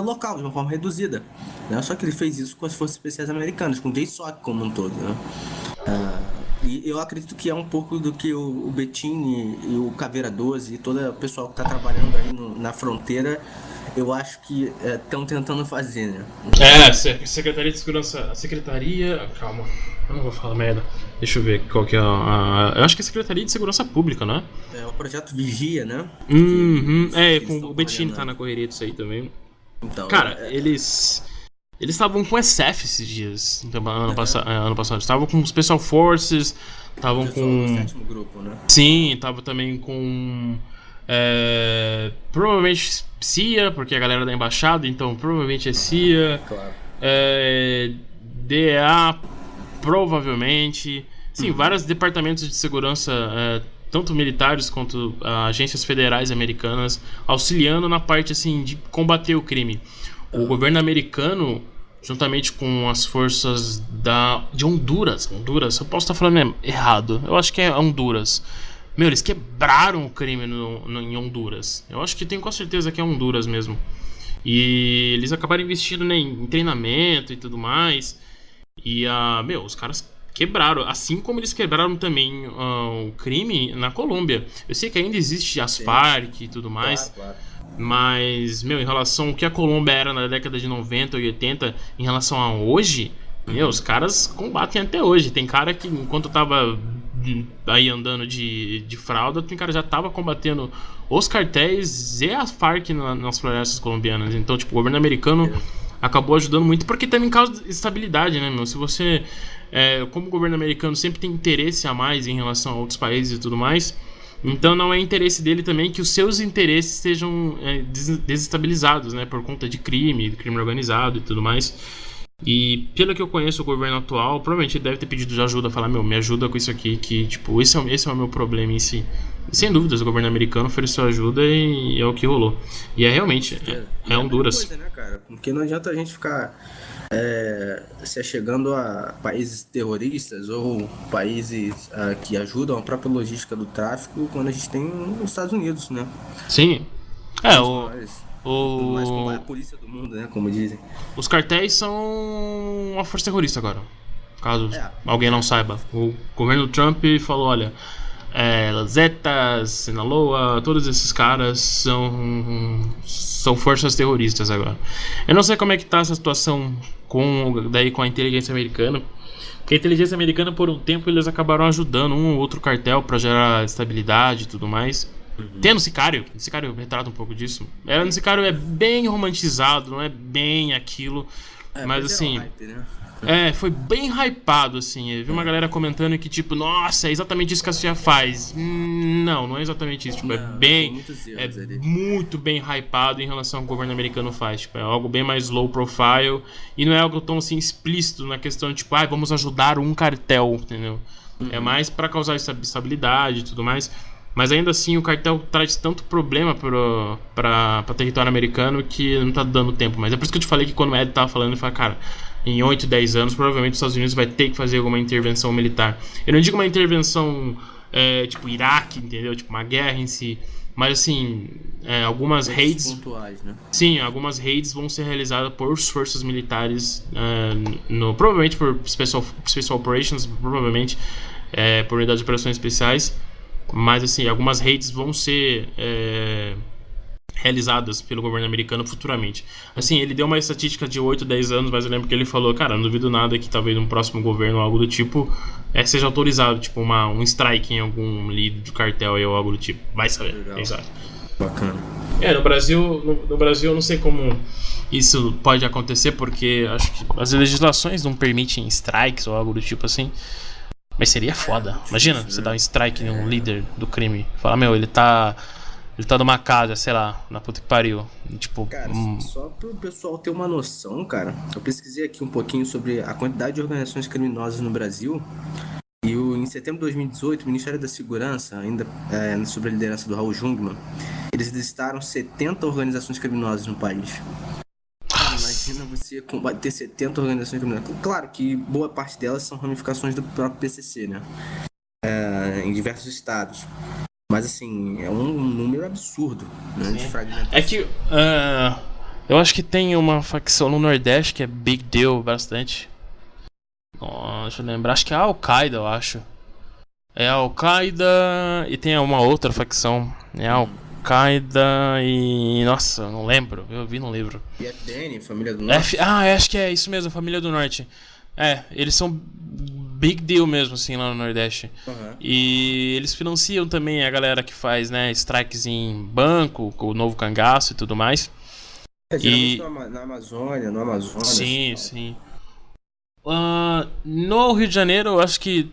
local, de uma forma reduzida, né? Só que ele fez isso com as Forças Especiais Americanas, com o JSOC como um todo, né? E eu acredito que é um pouco do que o Bettini e o Caveira 12 e todo o pessoal que está trabalhando aí na fronteira, eu acho que estão tentando fazer, né? Secretaria de Segurança. A Secretaria. Calma, eu não vou falar merda. Deixa eu ver qual que é eu acho que é a Secretaria de Segurança Pública, né? É o projeto Vigia, né? Com o Bettini tá na correria disso aí também. Então, cara, eles estavam com SF esses dias, ano passado. Estavam com os Special Forces, estavam com... o sétimo grupo, né? Sim, tava também com... provavelmente CIA, porque a galera da embaixada, então provavelmente é CIA. Claro. DEA, provavelmente. Sim, vários departamentos de segurança, tanto militares quanto agências federais americanas, auxiliando na parte assim de combater o crime. O governo americano, juntamente com as forças de Honduras, eu posso estar falando errado, eu acho que é Honduras. Meu, eles quebraram o crime em Honduras. Eu acho que tenho com certeza que é Honduras mesmo. E eles acabaram investindo, né, em treinamento e tudo mais. E os caras quebraram, assim como eles quebraram também o crime na Colômbia. Eu sei que ainda existe as Farc e tudo mais. Claro. Mas, em relação ao que a Colômbia era na década de 90 e 80, em relação a hoje, os caras combatem até hoje. Tem cara que, enquanto eu tava aí andando de fralda, tem cara que já tava combatendo os cartéis e as Farc nas florestas colombianas. Então, tipo, o governo americano acabou ajudando muito, porque também causa estabilidade, né, meu? Se você, como o governo americano sempre tem interesse a mais em relação a outros países e tudo mais, então não é interesse dele também que os seus interesses sejam desestabilizados, né, por conta de crime organizado e tudo mais. E pelo que eu conheço o governo atual, provavelmente ele deve ter pedido de ajuda, falar, me ajuda com isso aqui, que tipo, esse é o meu problema em si. E sem dúvidas, o governo americano ofereceu ajuda e é o que rolou. E realmente, é Honduras. Coisa, né, cara? Porque não adianta a gente ficar se achegando a países terroristas ou países que ajudam a própria logística do tráfico quando a gente tem os Estados Unidos, né? Sim. A polícia do mundo, né? Como dizem. Os cartéis são uma força terrorista agora. Caso alguém não saiba. O governo Trump falou, olha, Zetas, Sinaloa, todos esses caras são forças terroristas agora. Eu não sei como é que tá essa situação com a inteligência americana. Porque a inteligência americana, por um tempo, eles acabaram ajudando um ou outro cartel para gerar estabilidade e tudo mais. Tem no Sicário retrata um pouco disso. No Sicário é bem romantizado, não é bem aquilo, mas assim, hype, né? foi bem hypado, assim. Eu vi uma galera comentando que tipo, nossa, é exatamente isso que a CIA faz. Não é exatamente isso, tipo, muito bem hypado em relação ao que o governo americano faz, tipo, é algo bem mais low profile e não é algo tão assim explícito na questão de tipo, vamos ajudar um cartel, entendeu? É mais para causar estabilidade e tudo mais. Mas ainda assim o cartel traz tanto problema para território americano que não tá dando tempo. Mas é por isso que eu te falei que quando o Ed tava falando, ele falou, cara, em 8, 10 anos provavelmente os Estados Unidos vai ter que fazer alguma intervenção militar. Eu não digo uma intervenção tipo Iraque, entendeu? Tipo uma guerra em si. Mas assim, algumas raids pontuais, né? Sim, algumas raids vão ser realizadas por forças militares, provavelmente por Special Operations, provavelmente por unidades de operações especiais. Mas assim, algumas raids vão ser realizadas pelo governo americano futuramente. Assim, ele deu uma estatística de 8, 10 anos, mas eu lembro que ele falou, cara, não duvido nada que talvez um próximo governo ou algo do tipo seja autorizado, tipo um strike em algum líder do cartel ou algo do tipo. Vai saber, exato. Bacana. No Brasil eu não sei como isso pode acontecer, porque acho que as legislações não permitem strikes ou algo do tipo assim. Mas seria foda. Imagina, você dar um strike em um líder do crime. Falar, ele tá numa casa, sei lá, na puta que pariu. Tipo, cara, só pro pessoal ter uma noção, cara, eu pesquisei aqui um pouquinho sobre a quantidade de organizações criminosas no Brasil. E em setembro de 2018, o Ministério da Segurança, ainda sob a liderança do Raul Jungmann, eles listaram 70 organizações criminosas no país. Cara, imagina você combater 70 organizações criminosas. Claro que boa parte delas são ramificações do próprio PCC, né? Em diversos estados. Mas, assim, é um número absurdo, né, de fragmentação. É que eu acho que tem uma facção no Nordeste que é big deal bastante. Deixa eu lembrar, acho que é a Al-Qaeda, eu acho. É a Al-Qaeda e tem uma outra facção. É a Al-Qaeda e... Nossa, não lembro, eu vi no livro. E FDN, Família do Norte? Acho que é isso mesmo, Família do Norte. Eles são big deal mesmo, assim, lá no Nordeste. Uhum. E eles financiam também a galera que faz, né, strikes em banco, com o Novo Cangaço e tudo mais. Geralmente na Amazônia, no Amazonas. Sim. No Rio de Janeiro, eu acho que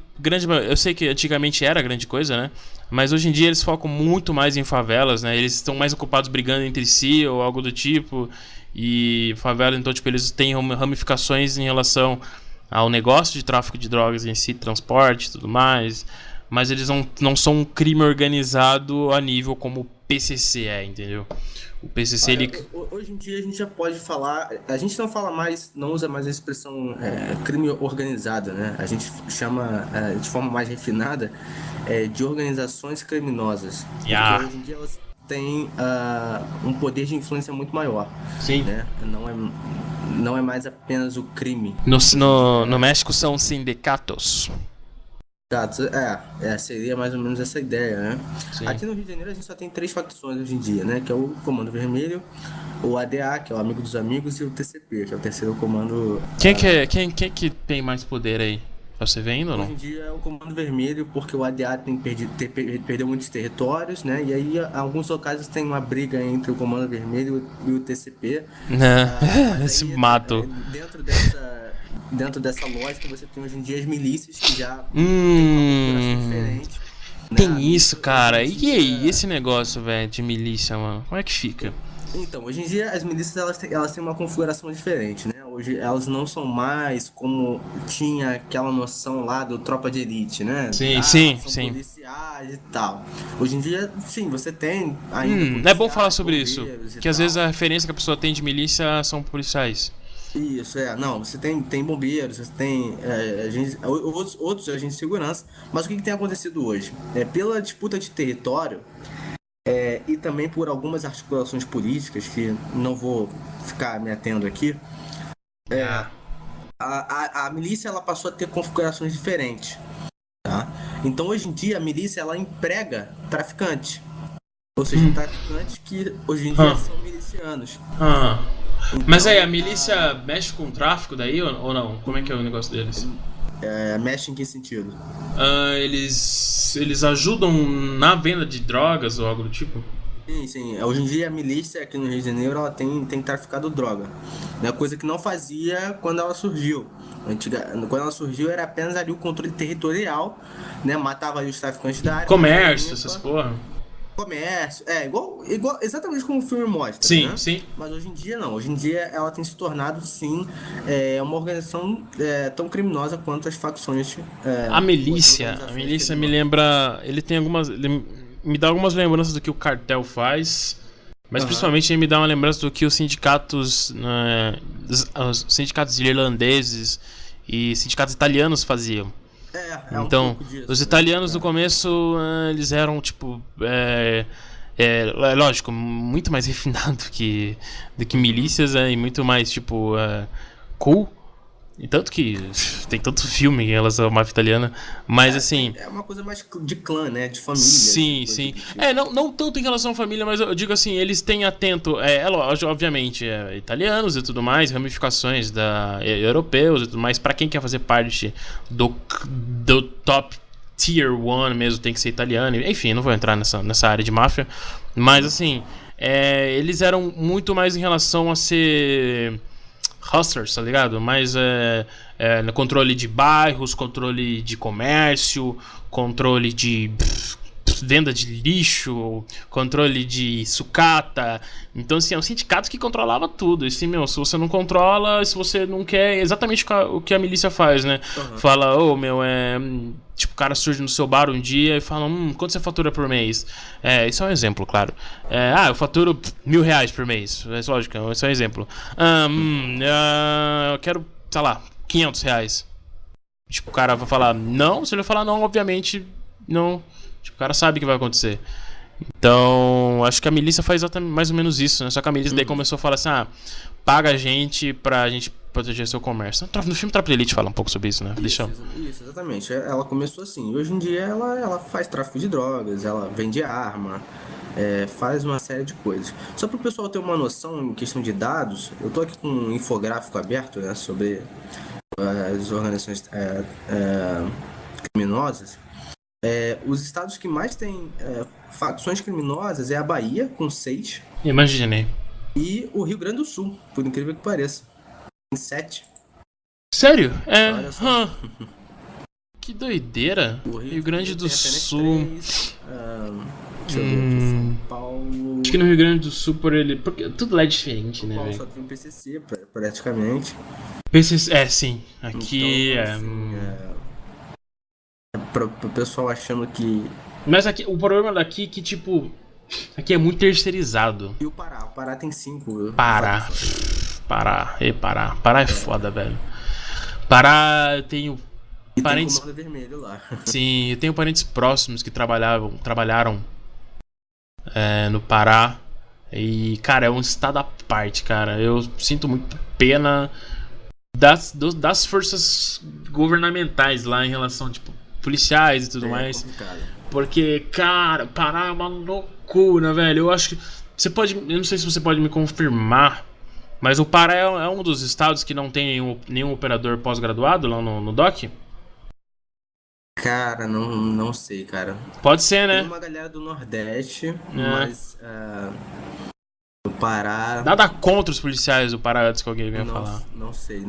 eu sei que antigamente era grande coisa, né? Mas hoje em dia eles focam muito mais em favelas, né? Eles estão mais ocupados brigando entre si ou algo do tipo. E favela, então, tipo, eles têm ramificações em relação ao negócio de tráfico de drogas em si, transporte e tudo mais. Mas eles não são um crime organizado a nível como o PCC entendeu? O PCC, Hoje em dia a gente já pode falar... A gente não usa mais a expressão crime organizado, né? A gente chama, de forma mais refinada, de organizações criminosas. Porque hoje em dia elas têm um poder de influência muito maior. Sim. Né? Não é mais apenas o crime. No México são sindicatos. Seria mais ou menos essa ideia, né? Sim. Aqui no Rio de Janeiro a gente só tem 3 facções hoje em dia, né? Que é o Comando Vermelho, o ADA, que é o Amigo dos Amigos, e o TCP, que é o Terceiro Comando... Quem que tem mais poder aí? Você vendo ou não? Hoje em dia é o Comando Vermelho, porque o ADA perdeu muitos territórios, né? E aí, em alguns locais, tem uma briga entre o Comando Vermelho e o TCP. Esse mato. Dentro dessa lógica, você tem hoje em dia as milícias que já têm uma configuração diferente. Tem isso, cara. E aí, esse negócio, velho, de milícia, mano? Como é que fica? Então, hoje em dia as milícias elas têm uma configuração diferente, né? Hoje elas não são mais como tinha aquela noção lá do tropa de elite, né? Sim. Policiais e tal. Hoje em dia, sim, você tem ainda é bom falar sobre isso, que às vezes a referência que a pessoa tem de milícia são policiais. Isso, não, você tem bombeiros, você tem outros agentes de segurança, mas o que tem acontecido hoje? Pela disputa de território e também por algumas articulações políticas, que não vou ficar me atendo aqui, a milícia ela passou a ter configurações diferentes, tá? Então hoje em dia a milícia ela emprega traficantes, ou seja, traficantes que hoje em dia são milicianos. Então, mas aí, a milícia mexe com o tráfico daí ou não? Como é que é o negócio deles? Mexe em que sentido? Eles ajudam na venda de drogas ou algo do tipo? Sim. Hoje em dia a milícia aqui no Rio de Janeiro ela tem traficado droga. Né? Coisa que não fazia quando ela surgiu. Quando ela surgiu era apenas ali o controle territorial, né? Matava ali os traficantes da área. Comércio, essas porra. Comércio, igual exatamente como o filme mostra. Sim, né? sim. Mas hoje em dia não. Hoje em dia ela tem se tornado, sim, uma organização tão criminosa quanto as facções. A milícia me lembra. Ele me dá algumas lembranças do que o cartel faz, mas principalmente ele me dá uma lembrança do que os sindicatos irlandeses e sindicatos italianos faziam. Então, os italianos no começo, eles eram tipo, lógico, muito mais refinado do que milícias, e muito mais tipo, cool. E tanto que tem tanto filme em relação à máfia italiana, mas assim... É uma coisa mais de clã, né? De família. Sim. Tipo. Não tanto em relação à família, mas eu digo assim, eles têm atento... obviamente, italianos e tudo mais, ramificações europeus e tudo mais. Pra quem quer fazer parte do top tier 1 mesmo, tem que ser italiano. Enfim, não vou entrar nessa área de máfia. Mas assim, eles eram muito mais em relação a ser... hustlers, tá ligado? Mas no controle de bairros, controle de comércio, controle de venda de lixo, controle de sucata. Então, assim, é um sindicato que controlava tudo. Assim, meu, se você não controla, se você não quer, é exatamente o que a milícia faz, né? Fala, tipo, o cara surge no seu bar um dia e fala, quanto você fatura por mês? Isso é um exemplo, claro. Eu faturo R$1.000 por mês. É lógico, isso é um exemplo. Eu quero, sei lá, R$500. Tipo, o cara vai falar não, se ele falar não, obviamente, não. Tipo, o cara sabe o que vai acontecer. Então, acho que a milícia faz exatamente mais ou menos isso, né? Só que a milícia daí começou a falar assim, paga a gente pra gente proteger seu comércio. No filme Tropa de Elite fala um pouco sobre isso, né? Isso, exatamente. Ela começou assim. Hoje em dia ela faz tráfico de drogas, ela vende arma, faz uma série de coisas. Só para o pessoal ter uma noção em questão de dados, eu tô aqui com um infográfico aberto, né, sobre as organizações criminosas. Os estados que mais têm facções criminosas é a Bahia, com 6. Imaginei. E o Rio Grande do Sul, por incrível que pareça. Tem 7. Sério? Olha só. Que doideira. O Rio Grande do tem apenas Sul. 3. Deixa eu ver aqui, São Paulo. Acho que no Rio Grande do Sul, porque tudo lá é diferente, né, Paulo velho? só tem um PCC, praticamente. PCC, sim. Aqui Então, assim, pro pessoal achando que... Mas aqui, o problema daqui é que, tipo, aqui é muito terceirizado. E o Pará tem 5. Pará é foda, velho. Pará, eu tenho E parentes... tem Comando Vermelho lá. Sim, eu tenho parentes próximos que trabalharam no Pará. E, cara, é um estado à parte, cara. Eu sinto muito pena das forças governamentais lá em relação, tipo, policiais e tudo mais. Complicado. Porque, cara, Pará é uma loucura, velho. Eu acho que eu não sei se você pode me confirmar, mas o Pará é um dos estados que não tem nenhum operador pós-graduado lá no DOC? Cara, não sei, cara. Pode ser, né? Tem uma galera do Nordeste, mas o Pará... Nada contra os policiais do Pará, antes que alguém venha falar. Não sei.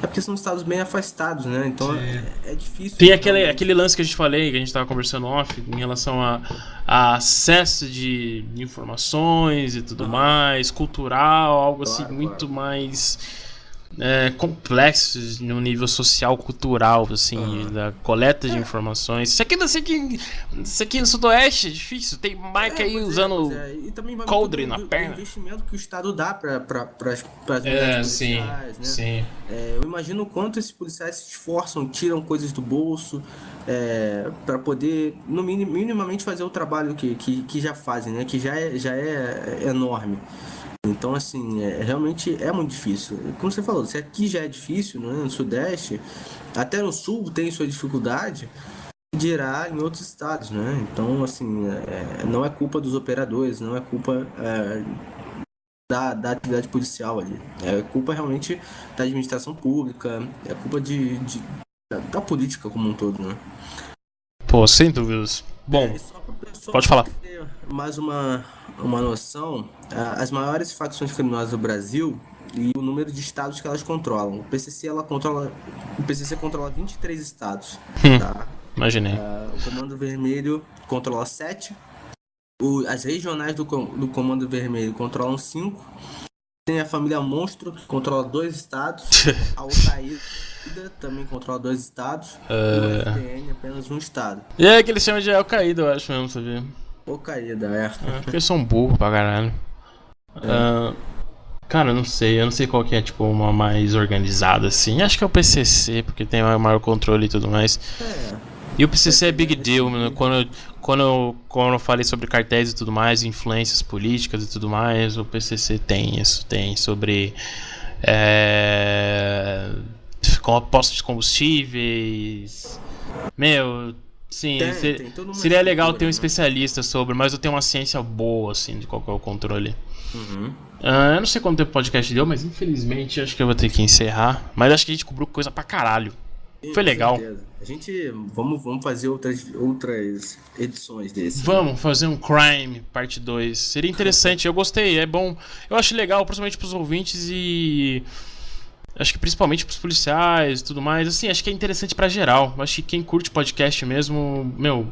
É porque são estados bem afastados, né? Então é difícil. Tem aquele lance que a gente tava conversando off, em relação a acesso de informações e tudo mais, cultural, algo assim muito mais complexo no nível social, cultural, assim, da coleta de informações. Isso aqui no Sudoeste é difícil, tem Mike aí usando coldre na perna. O investimento que o Estado dá para as unidades policiais, né? Sim. Eu imagino o quanto esses policiais se esforçam, tiram coisas do bolso para poder, no minimamente, fazer o trabalho que já fazem, né? Que já é enorme. Então, assim, realmente é muito difícil. Como você falou, se aqui já é difícil, né, no Sudeste, até no Sul tem sua dificuldade, dirá em outros estados, né? Então, assim, não é culpa dos operadores, não é culpa da atividade policial ali. É culpa realmente da administração pública, é culpa da política como um todo, né? Pô, sem dúvidas. Bom, pode falar. Ter mais uma noção, as maiores facções criminosas do Brasil e o número de estados que elas controlam. O PCC controla 23 estados. Tá? Imaginei. O Comando Vermelho controla 7. As regionais do Comando Vermelho controlam 5. Tem a família Monstro, que controla 2 estados. A Al-Qaeda também controla 2 estados. E o FPN apenas um estado. E é que eles chamam de Al-Qaeda, eu acho mesmo, sabia? Al-Qaeda, porque eles são burros pra caralho. Cara, eu não sei qual que é, tipo, uma mais organizada, assim. Acho que é o PCC, porque tem maior controle e tudo mais. E o PCC é big deal, mano. Quando eu falei sobre cartéis e tudo mais, influências políticas e tudo mais, o PCC tem isso, tem sobre postos de combustíveis. Meu, sim, seria legal ter um especialista sobre, mas eu tenho uma ciência boa, assim, de qual que é o controle. Eu não sei quanto tempo o podcast deu, mas infelizmente acho que eu vou ter que encerrar. Mas acho que a gente cobriu coisa pra caralho. Foi legal. A gente vamos fazer outras edições desse. Vamos fazer um Crime parte 2. Seria interessante, eu gostei, é bom. Eu acho legal, principalmente pros ouvintes e acho que principalmente pros policiais e tudo mais. Assim, acho que é interessante pra geral. Acho que quem curte podcast mesmo, meu,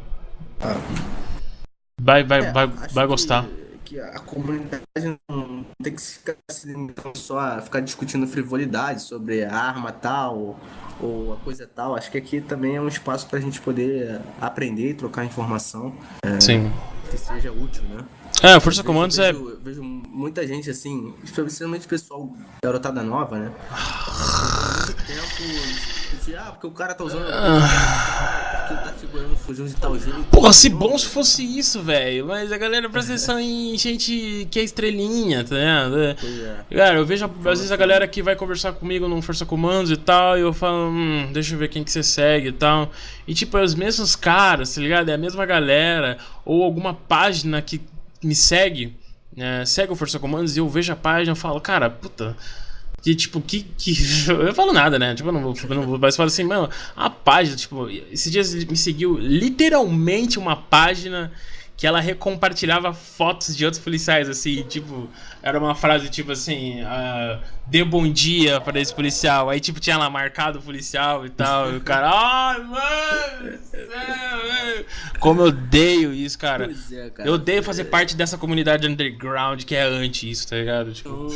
Vai gostar. Que a comunidade não tem que ficar se limitando só a ficar discutindo frivolidade sobre a arma tal ou a coisa tal. Acho que aqui também é um espaço pra gente poder aprender e trocar informação. Sim. Que seja útil, né? O Força Comandos eu vejo muita gente assim, especialmente o pessoal garotada nova, né? Muito tempo, porque o cara tá usando porque tá segurando fuzil de tal jeito. Porra, se bom se fosse isso, velho. Mas a galera presta atenção em gente que é estrelinha, tá ligado? Cara, eu vejo às vezes a galera que vai conversar comigo no Força Comandos e tal, e eu falo, deixa eu ver quem que você segue e tal. E tipo, é os mesmos caras, tá ligado? É a mesma galera. Ou alguma página que me segue, segue o Força Comandos, e eu vejo a página e falo, cara, puta. Que tipo, eu falo nada, né? Tipo, eu não vou, mas falo assim, mano, a página, tipo, esses dias me seguiu literalmente uma página que ela recompartilhava fotos de outros policiais, assim, tipo, era uma frase tipo assim, dê bom dia para esse policial, aí tipo, tinha lá marcado o policial e tal, e o cara, ai, mano, como eu odeio isso, cara. Cara. Eu odeio fazer parte dessa comunidade underground que é anti isso, tá ligado? Tipo...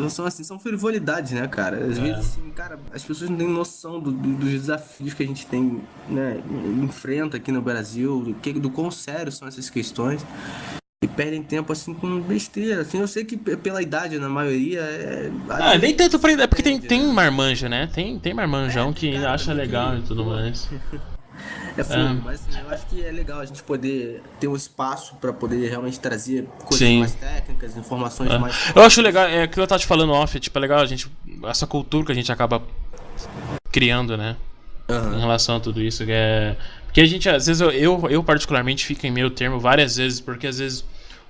São frivolidades, né, cara? Às vezes, assim, cara, as pessoas não têm noção dos desafios que a gente tem, né, enfrenta aqui no Brasil, do quão sério são essas questões. E perdem tempo assim com besteira. Assim, eu sei que pela idade, na maioria. Nem tanto pra idade, porque tem marmanja, né? Tem marmanjão que cara, acha legal e tudo mais. Mas assim, eu acho que é legal a gente poder ter um espaço pra poder realmente trazer coisas mais técnicas, informações mais. Eu acho legal, é que eu tava te falando off, tipo, é legal a gente. Essa cultura que a gente acaba criando, né? Em relação a tudo isso, que é. Porque a gente, às vezes, eu particularmente fico em meio termo várias vezes, porque às vezes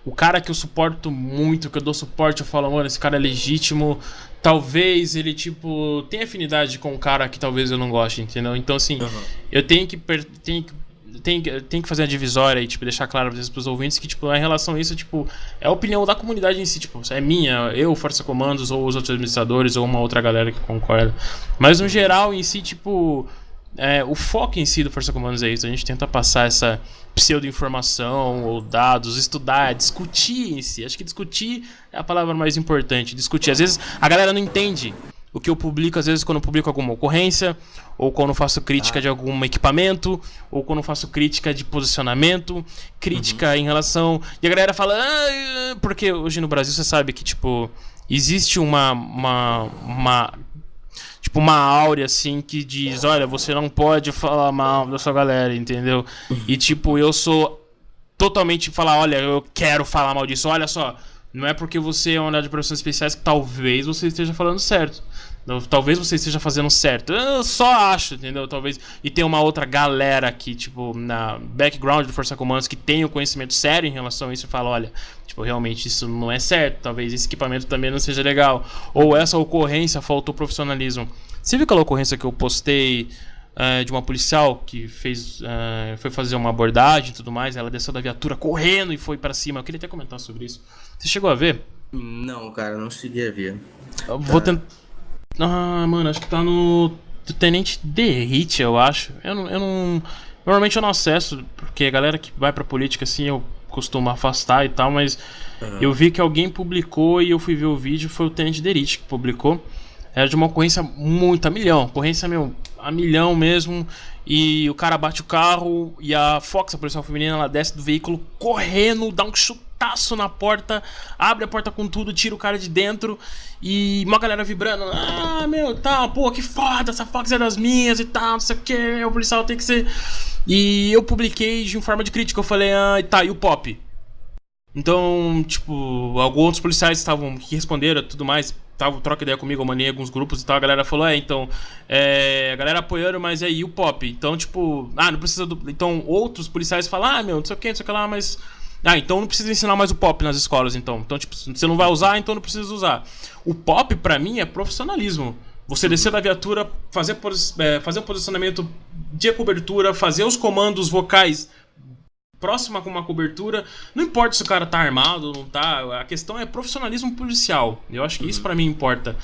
o cara que eu suporto muito, que eu dou suporte, eu falo, mano, esse cara é legítimo, talvez ele, tipo, tenha afinidade com um cara que talvez eu não goste, entendeu? Então, assim, eu tenho que fazer a divisória e, tipo, deixar claro pros ouvintes que, tipo, em relação a isso, tipo, é a opinião da comunidade em si, tipo, é minha, eu, Força Comandos, ou os outros administradores, ou uma outra galera que concorda. Mas, no geral, em si, tipo... o foco em si do Força Comandos é isso. A gente tenta passar essa pseudo-informação ou dados, estudar, discutir em si. Acho que discutir é a palavra mais importante. Discutir. Às vezes a galera não entende o que eu publico, às vezes quando eu publico alguma ocorrência, ou quando eu faço crítica de algum equipamento, ou quando eu faço crítica de posicionamento, crítica em relação... E a galera fala... porque hoje no Brasil você sabe que, tipo, existe uma áurea assim que diz, olha, você não pode falar mal da sua galera, entendeu? E tipo, eu sou totalmente falar, olha, eu quero falar mal disso, olha só, não é porque você é uma unidade de operações especiais que talvez você esteja falando certo. Talvez você esteja fazendo certo. Eu só acho, entendeu? Talvez. E tem uma outra galera aqui, tipo, na background do Força Comandos que tem o conhecimento sério em relação a isso e fala, olha, tipo, realmente isso não é certo. Talvez esse equipamento também não seja legal. Ou essa ocorrência faltou profissionalismo. Você viu aquela ocorrência que eu postei de uma policial que foi fazer uma abordagem e tudo mais? Ela desceu da viatura correndo e foi pra cima. Eu queria até comentar sobre isso. Você chegou a ver? Não, cara, não cheguei a ver. Eu vou tentar. Mano, acho que tá no Tenente Derrite, eu acho. Eu não. Normalmente eu não acesso, porque a galera que vai pra política assim eu costumo afastar e tal, mas eu vi que alguém publicou e eu fui ver o vídeo, foi o Tenente Derrite que publicou. Era de uma ocorrência muito a milhão. Ocorrência, a milhão mesmo. E o cara bate o carro e a Fox, a policial feminina, ela desce do veículo correndo, dá um chutaço na porta, abre a porta com tudo, tira o cara de dentro e uma galera vibrando. Pô, que foda, essa Fox é das minhas e tal, não sei o que, o policial tem que ser... E eu publiquei de forma de crítica, eu falei, e o Pop? Então, tipo, alguns outros policiais que responderam e tudo mais, troca ideia comigo, eu mandei alguns grupos e tal, a galera falou, a galera apoiando, mas aí o Pop? Então, tipo, não precisa do... Então, outros policiais falam, não sei o que lá, mas... então não precisa ensinar mais o Pop nas escolas, então. Então, tipo, você não vai usar, então não precisa usar. O Pop, pra mim, é profissionalismo. Você descer da viatura, fazer o posicionamento de cobertura, fazer os comandos vocais próxima com uma cobertura, não importa se o cara tá armado ou não tá, a questão é profissionalismo policial. Eu acho que isso pra mim importa.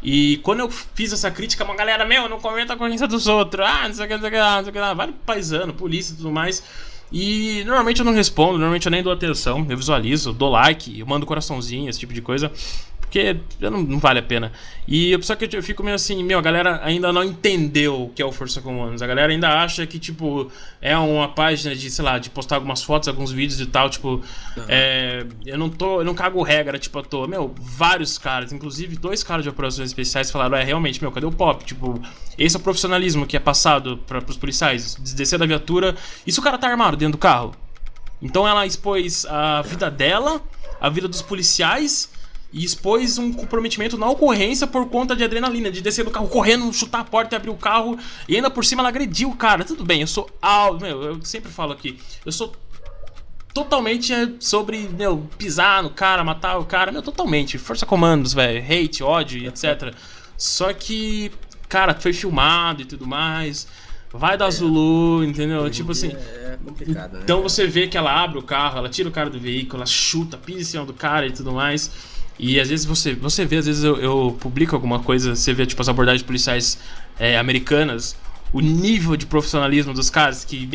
E quando eu fiz essa crítica, uma galera, não comenta a ocorrência dos outros, não sei o que, não sei o que lá, vai paisano, polícia e tudo mais. E normalmente eu não respondo, normalmente eu nem dou atenção, eu visualizo, eu dou like, eu mando coraçãozinho, esse tipo de coisa. Porque não vale a pena. E só que eu fico meio assim, a galera ainda não entendeu o que é o Força Comandos. A galera ainda acha que, tipo, é uma página de, sei lá, de postar algumas fotos, alguns vídeos e tal, tipo, eu não cago regra, tipo, à toa. Vários caras, inclusive 2 caras de operações especiais falaram, realmente, cadê o pop? Tipo, esse é o profissionalismo que é passado pros policiais, descer da viatura. E se o cara tá armado dentro do carro? Então ela expôs a vida dela, a vida dos policiais, e expôs um comprometimento na ocorrência por conta de adrenalina, de descer do carro correndo, chutar a porta e abrir o carro. E ainda por cima ela agrediu o cara. Tudo bem, eu sou eu sempre falo aqui, eu sou totalmente sobre, pisar no cara, matar o cara, totalmente. Força Comandos, velho, hate, ódio, etc. Só que, cara, foi filmado e tudo mais. Vai dar Zulu, entendeu? Tipo assim. É complicado, né? Então você vê que ela abre o carro, ela tira o cara do veículo, ela chuta, pisa em cima do cara e tudo mais. E às vezes você vê, às vezes eu publico alguma coisa, você vê tipo as abordagens policiais americanas, o nível de profissionalismo dos caras que,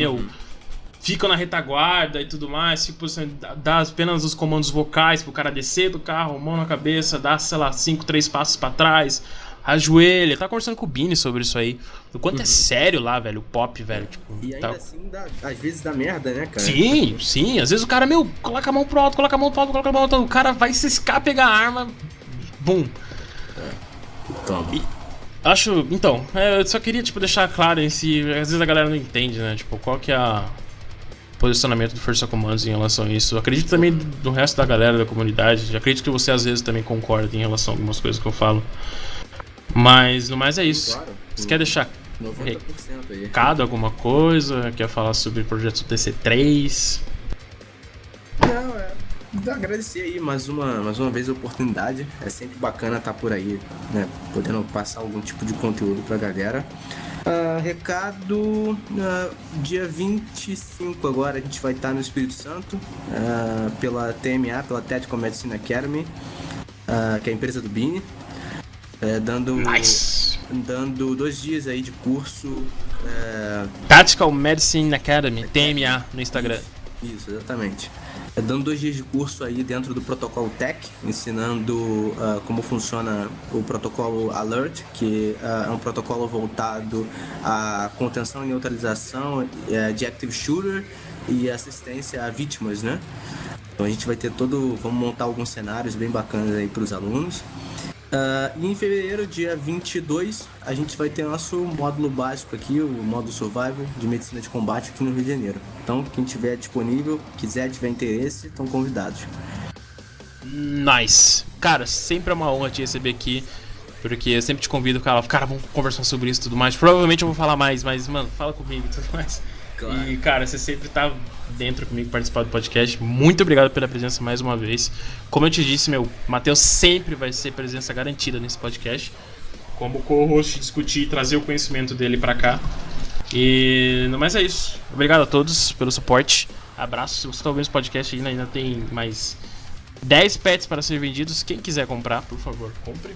ficam na retaguarda e tudo mais, tipo, assim, dá apenas os comandos vocais pro cara descer do carro, mão na cabeça, dá, sei lá, 5, 3 passos pra trás, ajoelha. Tá conversando com o Bini sobre isso aí. O quanto é sério lá, velho, o pop, velho. Tipo, e ainda assim, às vezes dá merda, né, cara? Sim. Às vezes o cara, coloca a mão pro alto, coloca a mão pro alto, coloca a mão pro alto. O cara vai ciscar, pegar a arma. Bum. Toma. Então, eu só queria, tipo, deixar claro em si. Às vezes a galera não entende, né? Tipo, qual que é o posicionamento do Força Comandos em relação a isso. Eu acredito também do resto da galera da comunidade. Acredito que você às vezes também concorda em relação a algumas coisas que eu falo. Mas no mais é isso. Claro. Você quer deixar 90% aí. recado, alguma coisa? Quer falar sobre o projeto TC3? Não, agradecer aí mais uma vez a oportunidade. É sempre bacana estar por aí, né? Podendo passar algum tipo de conteúdo pra galera. Recado, dia 25 agora a gente vai estar no Espírito Santo, pela TMA, pela Tactical Medicine Academy, que é a empresa do Bini. Dando 2 dias aí de curso. Tactical Medicine Academy, TMA no Instagram. Isso, exatamente. Dando 2 dias de curso aí dentro do protocolo TEC, ensinando como funciona o protocolo Alert, que é um protocolo voltado à contenção e neutralização de Active Shooter e assistência a vítimas, né? Então a gente vai ter vamos montar alguns cenários bem bacanas aí para os alunos. E em fevereiro, dia 22, a gente vai ter nosso módulo básico aqui, o módulo Survival de Medicina de Combate aqui no Rio de Janeiro. Então, quem tiver disponível, tiver interesse, estão convidados. Nice. Cara, sempre é uma honra te receber aqui, porque eu sempre te convido, cara, vamos conversar sobre isso e tudo mais. Provavelmente eu vou falar mais, mas, mano, fala comigo e tudo mais. Claro. E, cara, você sempre tá dentro comigo, participar do podcast. Muito obrigado pela presença mais uma vez. Como eu te disse, Matheus sempre vai ser presença garantida nesse podcast. Como co-host, discutir e trazer o conhecimento dele pra cá. E no mais é isso. Obrigado a todos pelo suporte. Abraço. Se você tá ouvindo esse podcast ainda tem mais 10 pets para ser vendidos. Quem quiser comprar, por favor, compre.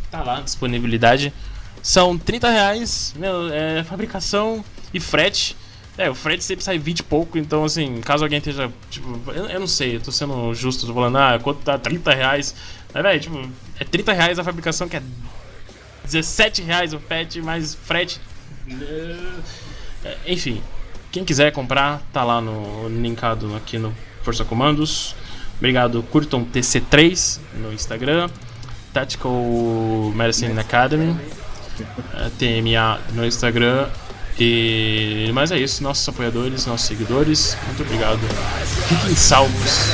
Tá lá, disponibilidade. São R$30, fabricação e frete. O frete sempre sai 20 e pouco, então assim, caso alguém esteja, tipo, eu não sei, eu tô sendo justo, tô falando, quanto tá R$30? Mas, velho, tipo, é R$30 a fabricação, que é R$17 o frete, mais frete. Enfim, quem quiser comprar, tá lá linkado aqui no Força Comandos. Obrigado, curtam TC3 no Instagram, Tactical Medicine Academy, TMA no Instagram. Mas é isso, nossos apoiadores, nossos seguidores, muito obrigado. Fiquem salvos.